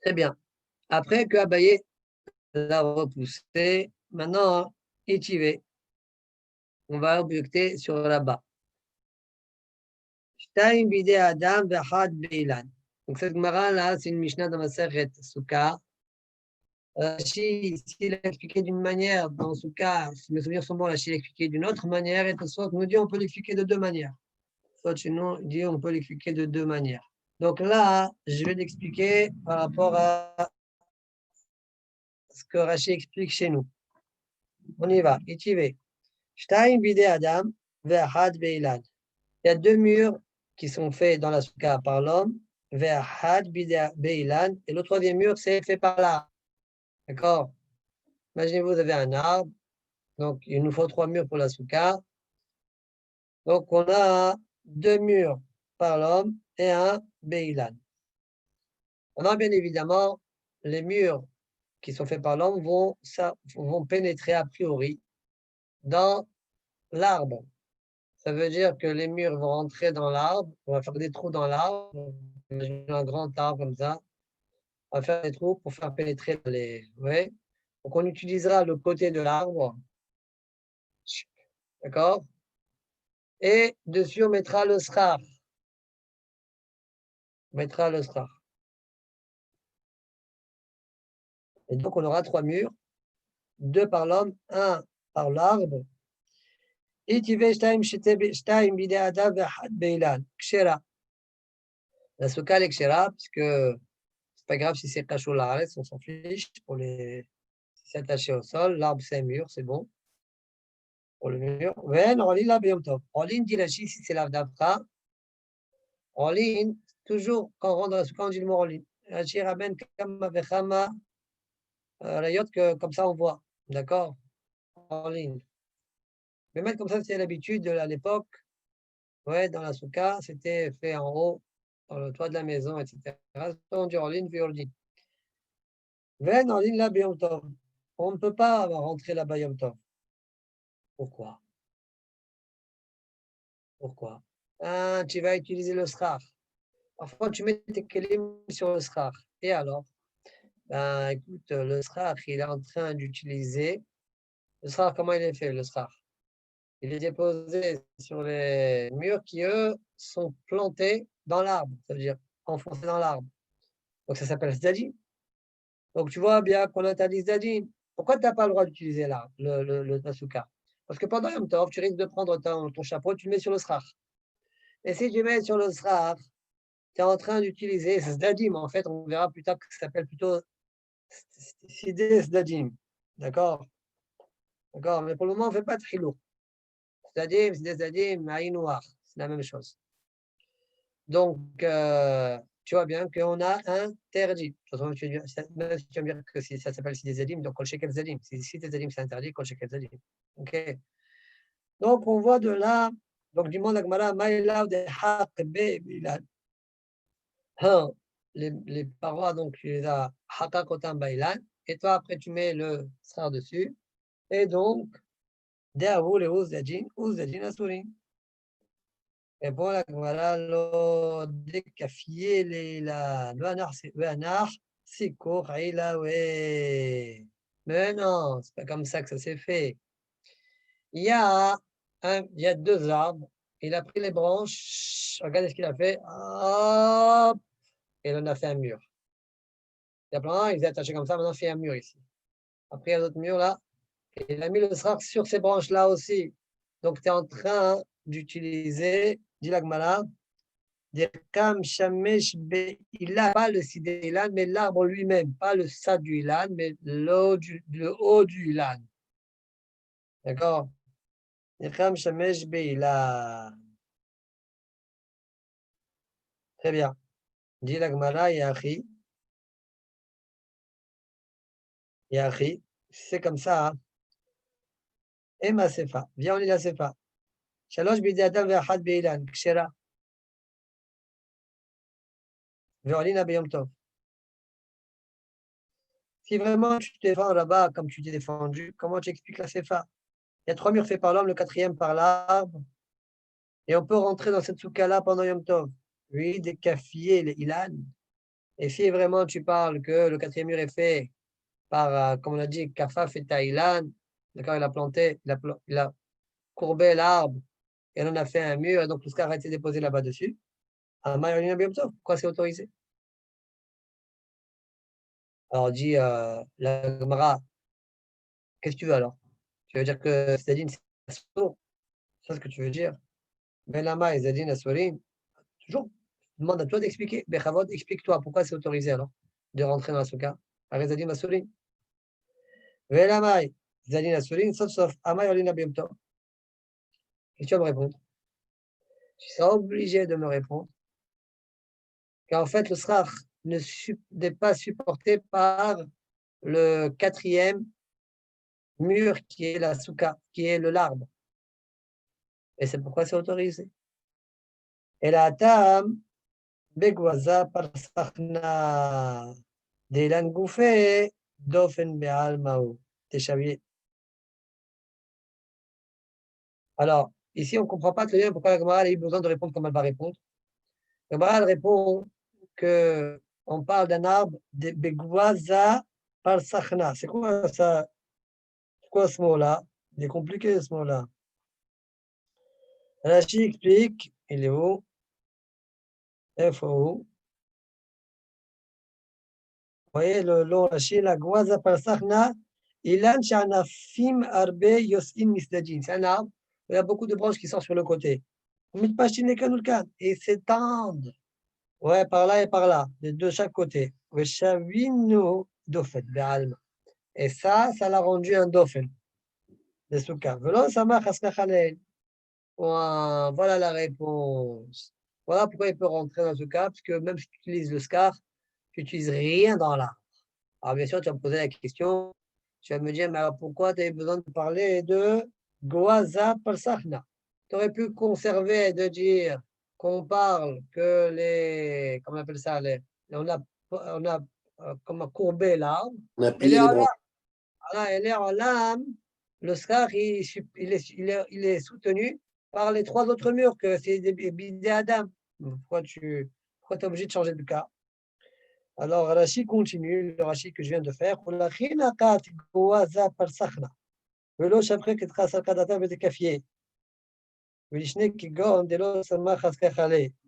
S1: Très bien. Après que Abaye l'a repoussé, maintenant, Itivé, on va objecter sur là-bas. Shtaim bide Adam v'achad beilan. Donc cette Gemara là, c'est une Mishnah dans Masechet Souka. Rashi, il a expliqué d'une manière, dans Souka, si mes souvenirs sont bons, Rashi l'a expliqué d'une autre manière, et Tosfot nous dit on peut l'expliquer de deux manières. Sinon, dit on peut l'expliquer de deux manières. Donc là, je vais l'expliquer par rapport à ce que Rashi explique chez nous. On y va. Itivé. Shtaim bide Adam ve'achad beilan. Il y a deux murs qui sont faits dans la souka par l'homme, ve'achad bide beilan, et le troisième mur, c'est fait par l'arbre. D'accord? Imaginez, vous avez un arbre, donc il nous faut trois murs pour la souka. Donc on a deux murs par l'homme et un beilan. On a bien évidemment les murs qui sont faits par l'homme vont pénétrer a priori dans l'arbre. Ça veut dire que les murs vont rentrer dans l'arbre, on va faire des trous dans l'arbre, un grand arbre comme ça, on va faire des trous pour faire pénétrer les. Ouais. Donc on utilisera le côté de l'arbre, d'accord? Et dessus on mettra le schar. On mettra le schar. Et donc on aura 3 murs, 2 par l'homme, 1 par l'arbre. Et tu veux la souka est kshera, puisque c'est pas grave si c'est cachot l'arrêt, on s'en fiche pour les. Si c'est attaché au sol, l'arbre c'est un mur, c'est bon. Pour le mur. Ouais, en ligne, là, bien top. En ligne, dit Rashi, si c'est l'avdavra. En ligne, toujours quand on rentre dans la souka, on dit le mot en ligne. Rashi ramène kama vechama rayot que comme ça on voit. D'accord? En ligne. Mais même comme ça, c'est l'habitude à l'époque. Ouais, dans la souka, c'était fait en haut, dans le toit de la maison, etc. On dit en ligne, puis en ligne. Ven en ligne, là, bien top. On ne peut pas rentrer là-bas, Yom Tov. Pourquoi? Pourquoi? Ah, tu vas utiliser le schar. Parfois, tu mets tes kelim sur le schar. Et alors? Ben, écoute, le schar, il est en train d'utiliser. Le schar, comment il est fait, le schar? Il est déposé sur les murs qui, eux, sont plantés dans l'arbre. Ça veut dire enfoncés dans l'arbre. Donc, ça s'appelle Zdadim. Donc, tu vois bien qu'on interdit Zdadim. Pourquoi tu n'as pas le droit d'utiliser l'arbre, le Tasuka? Parce que pendant Yom Tov, tu risques de prendre ton chapeau, tu le mets sur le schar. Et si tu mets sur le schar, tu es en train d'utiliser Zdadim. En fait, on verra plus tard que ça s'appelle plutôt Sidé Zdadim. D'accord? D'accord? Mais pour le moment, on ne fait pas de Hilou. Zdadim, Sidé Zdadim, Aïn Noir. C'est la même chose. Donc, tu vois bien qu'on a interdit. De toute façon, même si tu vas me dire que ça s'appelle Sidé Zdadim, donc Kol Shekel Zdadim. Si Sidé Zdadim, c'est interdit, Kol Shekel Zdadim. OK? Donc, on voit de là. Donc, du monde Agmara, Maïlav de Haqbe Bilad. Les parois, donc tu les as hakakotam bailan, et toi après tu mets le sar dessus, et donc, deavu le uzdadin asurin. Et bon, là, voilà, le décafier le anar, c'est koraïla, ouais. Mais non, c'est pas comme ça que ça s'est fait. Il y a 2 arbres, il a pris les branches, regardez ce qu'il a fait, hop, et il en a fait un mur. Il y a plein, ils étaient attachés comme ça, maintenant il fait un mur ici. Après, il y a d'autres murs là. Et il a mis le srach sur ces branches-là aussi. Donc, tu es en train d'utiliser, dit l'Agmara, des kam shamesh be'ilan, pas le sidé ilan, mais l'arbre lui-même, pas le sa du ilan, mais le haut du ilan. D'accord? Des kam shamesh be'ilan. Très bien. Dit l'Agmara, Yachi. Yachi. C'est comme ça, hein? Et ma sefa. Viens, on lit la sefa. Shalosh bidei adam ve'achad be'ilan. Kshera. Ve'olina beyom tov. Si vraiment tu te défends là-bas comme tu t'es défendu, comment tu expliques la sefa? Il y a 3 murs faits par l'homme, le 4e par l'arbre. Et on peut rentrer dans cette soukha-là pendant Yom Tov. Oui, des kafiers, les ilan. Et si vraiment tu parles que le 4e mur est fait par, comme on a dit, kafaf et taïlan, d'accord, il a courbé l'arbre et on en a fait un mur, et donc tout ce qui a été déposé là-bas dessus. À Mayolina Yom Tov, pourquoi c'est autorisé? Alors dit la Gemara, qu'est-ce que tu veux alors? Tu veux dire que c'est-à-dire c'est sourd? C'est ce que tu veux dire? Belama et Zadine Aswarim, toujours, je demande à toi d'expliquer. Bechavod, explique-toi pourquoi c'est autorisé alors de rentrer dans la souka. Avec Zadine Aswarim. Belama et Zadine Aswarim, sauf Amay Olina Biemto. Et tu vas me répondre. Tu seras obligé de me répondre. Car en fait, le srach n'est pas supporté par le 4e mur qui est la souka, qui est le l'arbre. Et c'est pourquoi c'est autorisé. Et la tam, Begwaza par Sachna. Delan Gouffé, Dofen Beal Mao. Téchavier. Alors, ici, on ne comprend pas très bien pourquoi la Gemara a eu besoin de répondre comme elle va répondre. La Gemara elle répond qu'on parle d'un arbre de Begwaza par Sachna. C'est quoi ça? C'est quoi ce mot-là? Il est compliqué ce mot-là. Rashi explique, il est où? Vous voyez le long Rashi, la Gwaza par Sachna, Ilan Shanafim Arbe Yosin Misdajin. C'est un arbre où il y a beaucoup de branches qui sortent sur le côté. Et s'étendent. Ouais, par là et par là, de chaque côté. Et ça l'a rendu un dauphin. Le souka. Voilà la réponse. Voilà pourquoi il peut rentrer dans ce cas, parce que même si tu utilises le scarf, tu n'utilises rien dans l'arbre. Alors bien sûr, tu vas me poser la question, tu vas me dire, mais alors pourquoi tu avais besoin de parler de Goaza Palsachna? Tu aurais pu conserver et de dire qu'on parle que comment on appelle ça, on a comment courbé l'arbre,
S2: On a
S1: et
S2: plié les branches.
S1: en lame, le scar, il est soutenu par les trois autres murs, que c'est des bidés Adam. Pourquoi tu es obligé de changer de cas? Alors, Rashi continue, le Rashi que je viens de faire.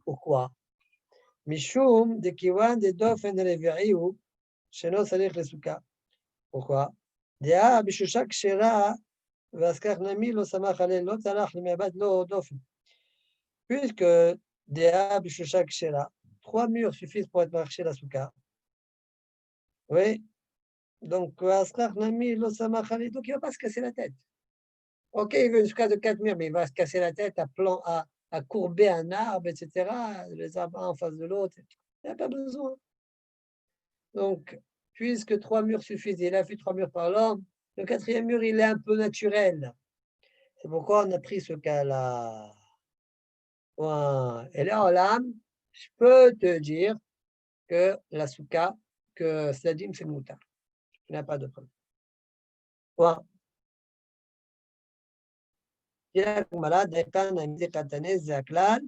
S1: Pourquoi? Mishum de kiwan de dofen revi'iu, sheno sarich le souka. Pourquoi? Dea bishusha kshera vaskar nami lo samach ale lo tzalach lemabad lo dofen. Puisque Dea bishusha kshera, 3 murs suffisent pour être marché la souka. Oui. Donc, Nami, donc il ne va pas se casser la tête. Ok, il veut une souka de 4 murs, mais il va se casser la tête à courber un arbre, etc. Les arbres un en face de l'autre. Il n'y a pas besoin. Donc, puisque 3 murs suffisent, il a fait 3 murs par l'homme, le 4e mur, il est un peu naturel. C'est pourquoi on a pris ce cas-là. Ouais. Et là, en lame, je peux te dire que la souka, que Sadim, c'est moutard. Il n'y a pas de problème. Ouais. הגמרא דקן נמי דקתני זה הכלל,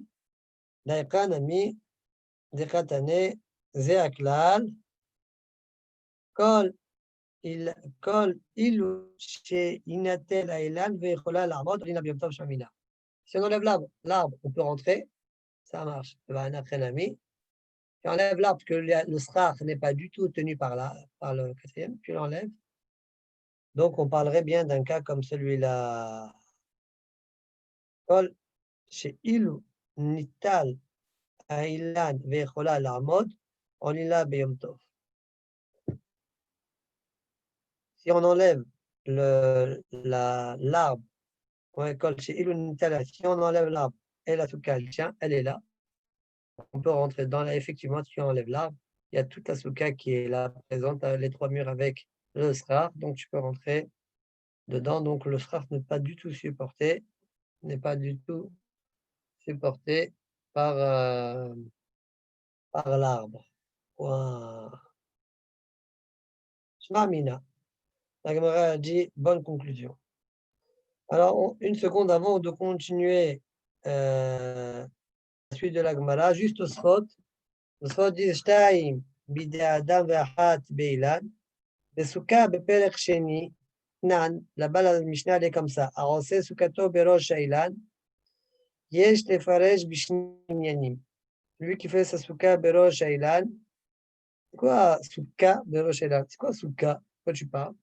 S1: דקן נמי דקתני זה הכלל, כל אילו שיינטל האילן ויכולה לעמוד, רינה ביום טוב שמינה. Si on enlève l'arbre, on peut rentrer, ça marche. Si on enlève l'arbre, parce que le srach n'est pas du tout tenu par le 4e, tu l'enlèves. Donc on parlerait bien d'un cas comme celui-là. Kol she'ilu nital האילן ויכולה לעמוד, עלילה ביום טוב. Si on enlève l'arbre, si on enlève l'arbre et la souka, elle est là, on peut rentrer dans là. Effectivement, si on enlève l'arbre, il y a toute la souka qui est là, présente, les 3 murs avec le sraf, donc tu peux rentrer dedans. Donc le sraf n'est pas du tout supporté par l'arbre. Wow. Shmamina. La Gemara a dit bonne conclusion. Alors, une seconde avant de continuer la suite de la Gemara, juste au Sfot. Le Sfot dit Shtaim bide Adam ve'achat be'ilan. Besuka beperek sheni nan. Là-bas, la Mishnah est comme ça. Arosé sukato berosh ha'ilan. Yesh lefaresh bishni inyanim. Lui qui fait sa suka berosh ha'ilan. C'est quoi suka berosh ha'ilan? C'est quoi suka? Quoi tu parles?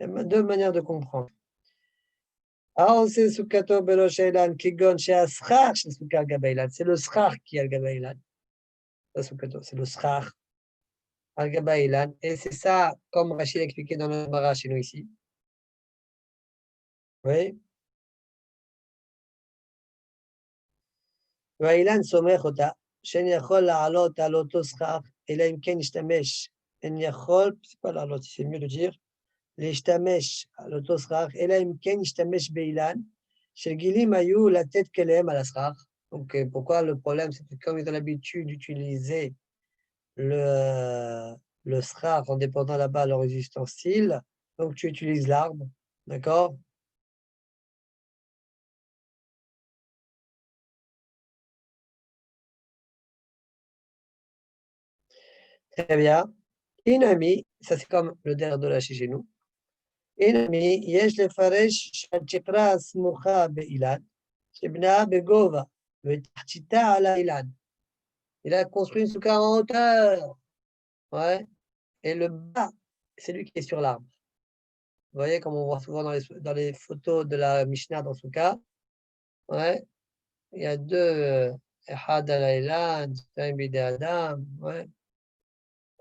S1: Il y a deux manières de comprendre. C'est le srach qui a le gabaïlan. C'est le srach al gabaïlan. Et c'est ça, comme Rachid a expliqué dans le Mara chez nous ici. Oui. והאילן סומך אותה, שאין יכול לעלות על אותו סכך, אלא אם כן ישתמש. אין יכול, c'est pas לעלות, c'est mieux de dire, להשתמש על אותו סכך, אלא אם כן ישתמש באילן, שגילים היו לתת כליהם על הסכך. Donc, pourquoi le problème, c'est que comme ils ont l'habitude d'utiliser le srar en dépendant là-bas de leur ustensile. Donc, tu utilises l'arbre. D'accord? Très bien. Inami, ça c'est comme le der de la chez nous. Inami, yesh le faresh shachikra smucha be'ilan, shibna begova, vetachita ala ilan. Il a construit une souka en hauteur. Ouais. Et le bas, c'est lui qui est sur l'arbre. Vous voyez, comme on voit souvent dans les photos de la Mishnah dans souka. Ouais. Il y a deux. Ehad ala ilan, Shtaim bide adam. Ouais.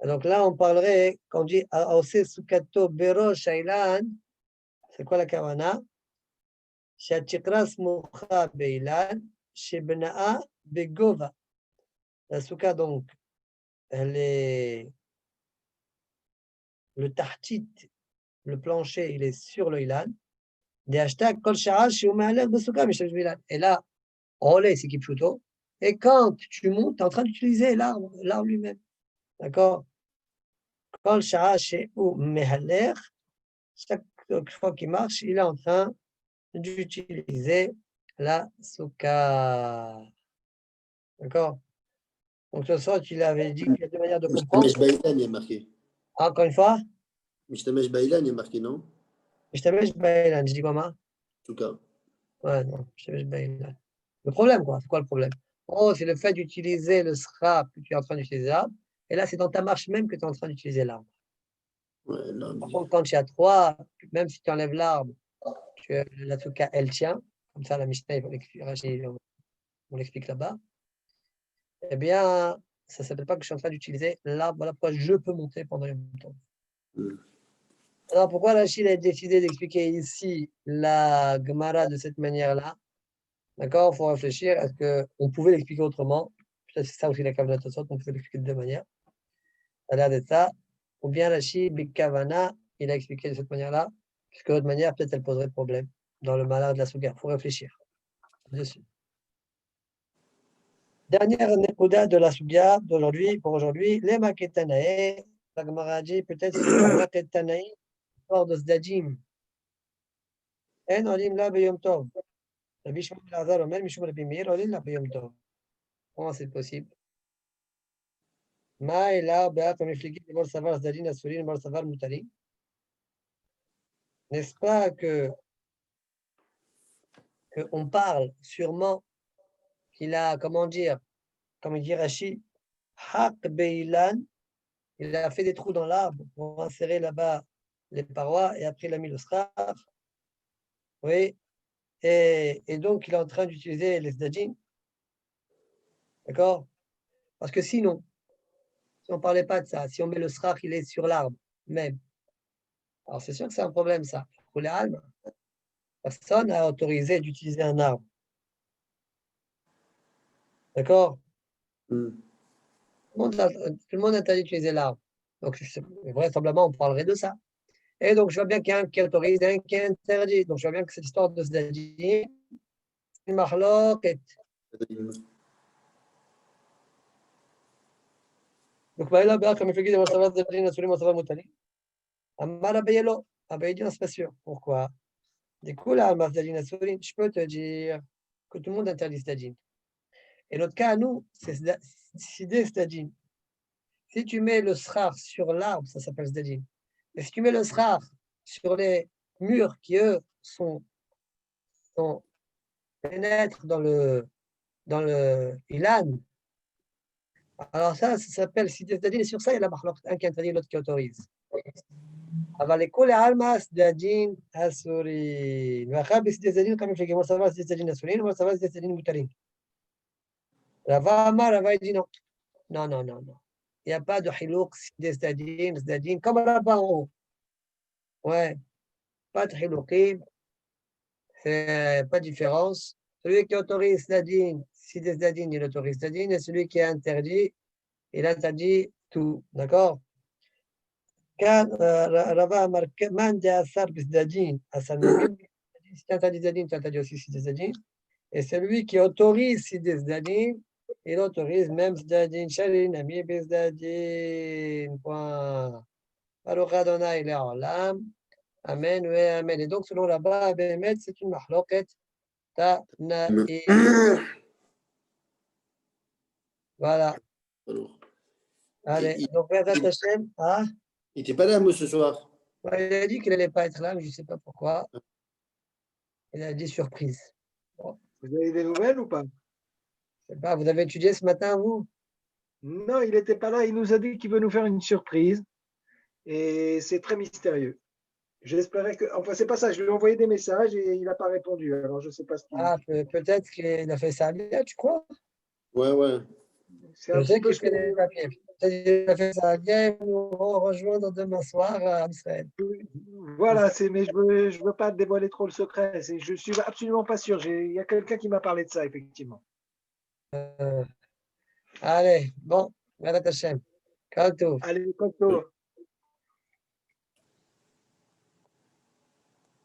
S1: Donc là, on parlerait, quand on dit Aose Sukato Bero Shailan, c'est quoi la kavana? Shachikra Smucha Beilan, Shebna'a Begova. La souka, donc, elle est. Le tahtit, le plancher, il est sur le ilan. Des hashtags Kol Sha'al Sheuma'alek Besuka Mishav Bilan. Et là, relais, c'est Kipchuto. Et quand tu montes, tu es en train d'utiliser l'arbre lui-même. D'accord? Kol Sha'al Sheuma'alek. Chaque fois qu'il marche, il est en train d'utiliser la souka. D'accord? Donc, ce soir, tu l'avais dit qu'il y a deux manières de comprendre.
S2: Mishtamesh Baïlan, il est marqué.
S1: Encore une fois,
S2: Mishtamesh Baïlan, il est marqué, non?
S1: Mishtamesh Bailan. Je dis comment?
S2: En tout cas.
S1: Ouais, non, Mishtamesh Bailan. Le problème, quoi. C'est quoi le problème? Oh, c'est le fait d'utiliser le srap que tu es en train d'utiliser l'arbre. Et là, c'est dans ta marche même que tu es en train d'utiliser l'arbre.
S2: Ouais, là,
S1: Par contre, quand tu as trois, même si tu enlèves l'arbre, la souka, elle tient. Comme ça, la Mishnah, on l'explique là-bas. Eh bien, ça ne s'appelle pas que je suis en train d'utiliser l'arbre. Voilà pourquoi je peux monter pendant un temps. Alors, pourquoi Rachid a décidé d'expliquer ici la Gemara de cette manière-là? D'accord, il faut réfléchir. Est-ce qu'on pouvait l'expliquer autrement? Peut-être c'est ça aussi la Kavanah de on pouvait l'expliquer de deux manières. Ça a l'air d'être ça. Ou bien Rachid, Big Kavana, il a expliqué de cette manière-là, puisque de l'autre manière, peut-être elle poserait problème dans le malheur de la Souga. Il faut réfléchir dessus. Dernière nekuda de la Souga d'aujourd'hui, pour aujourd'hui, les Maketanae. La Gemara a dit peut-être c'est le Maketanae, hors de Sdajim. En olim la beyom tov. Rabbi Shmuel Elazar omer mishum Rabbi Meir olim la beyom tov. Comment c'est possible? Ma et là, comme expliqué, le savoir Sdajim Asurin, le savoir Mutari. N'est-ce pas qu'on parle sûrement qu'il a, comment dire, comme il dit Rashi, Haq Beilan, il a fait des trous dans l'arbre pour insérer là-bas les parois et après il a mis le sraf. Oui. Et donc il est en train d'utiliser les Sdajim. D'accord? Parce que sinon, si on ne parlait pas de ça, si on met le sraf, il est sur l'arbre même. Alors c'est sûr que c'est un problème ça. Pour les almes, personne n'a autorisé d'utiliser un arbre. D'accord? Tout le monde interdit d'utiliser l'arbre. Donc, vraisemblablement, on parlerait de ça. Et donc, je vois bien qu'il y a un qui autorise et un qui interdit. Donc, je vois bien que cette histoire de Sdajim, c'est une marloquette. Donc, là, comme il fait que savoir Sdajim, Asurim, savoir Mutali. Amar Abayelo. Abayelo dit, non, c'est pas sûr. Pourquoi? Du coup, là, Sdajim, Asurim, je peux te dire que tout le monde interdit Sdajim. Et notre cas à nous, c'est Sidé Sdajim. Si tu mets le srar sur l'arbre, ça s'appelle Sdajim. Et si tu mets le srar sur les murs qui, eux, pénètrent dans le ilan, alors ça s'appelle Sidé Sdajim. Et sur ça, il y a la marloque, un qui interdit, l'autre qui autorise. אבל לכל העלמא סדג'ין אסורים. ואחר בסדי סדג'ין כמה מפלגים, הוא סבר סדי סדג'ין אסורים, הוא סבר סדי סדג'ין מותרים. רבה אמר, רבה dit non. Non, non, non, non. Il n'y a pas de hilouk, des stadines, comme là-bas en haut. Ouais, pas de hiloukim, pas de différence. Celui qui autorise stadine, si des stadines, il autorise stadine, et celui qui est interdit, il interdit tout. D'accord? Quand Rava marque man de asar bisdadine, asar mimim, si tu interdis stadine, tu interdis aussi si des stadines. Et celui qui autorise si des stadine, il autorise même Zdadin, Shalin, Ami, Bezdadin. Point. Baruch Adonai Le'olam. Amen, oui, amen. Et donc, selon là-bas, Bémet, c'est une mahloket Tanaï. Voilà.
S2: Alors,
S1: Allez,
S2: il
S1: donc, Bezat Hashem, ah,
S2: n'était pas là, moi, ce soir.
S1: ouais, il a dit qu'il n'allait pas être là, mais je ne sais pas pourquoi. Il a dit surprise. Bon,
S3: Vous avez des nouvelles ou pas?
S1: je sais pas, vous avez étudié ce matin, vous?
S3: Non, il n'était pas là. Il nous a dit qu'il veut nous faire une surprise. Et c'est très mystérieux. J'espérais que. Enfin, c'est pas ça. Je lui ai envoyé des messages et il n'a pas répondu. Alors, je ne sais pas ce qu'il.
S1: Ah, peut-être qu'il a fait ça bien, tu crois?
S2: Ouais, ouais.
S3: C'est
S1: Je
S3: un
S1: sais
S3: petit peu
S1: qu'il
S3: ce
S1: fait des papiers. Peut-être qu'il a fait ça bien, ils nous rejoindre demain soir à Israël.
S3: Voilà, mais je veux pas dévoiler trop le secret. Je suis absolument pas sûr. Il y a quelqu'un qui m'a parlé de ça, effectivement.
S1: Allez, bon, Bezat Hashem. Kal tov.
S3: Allez, Coco.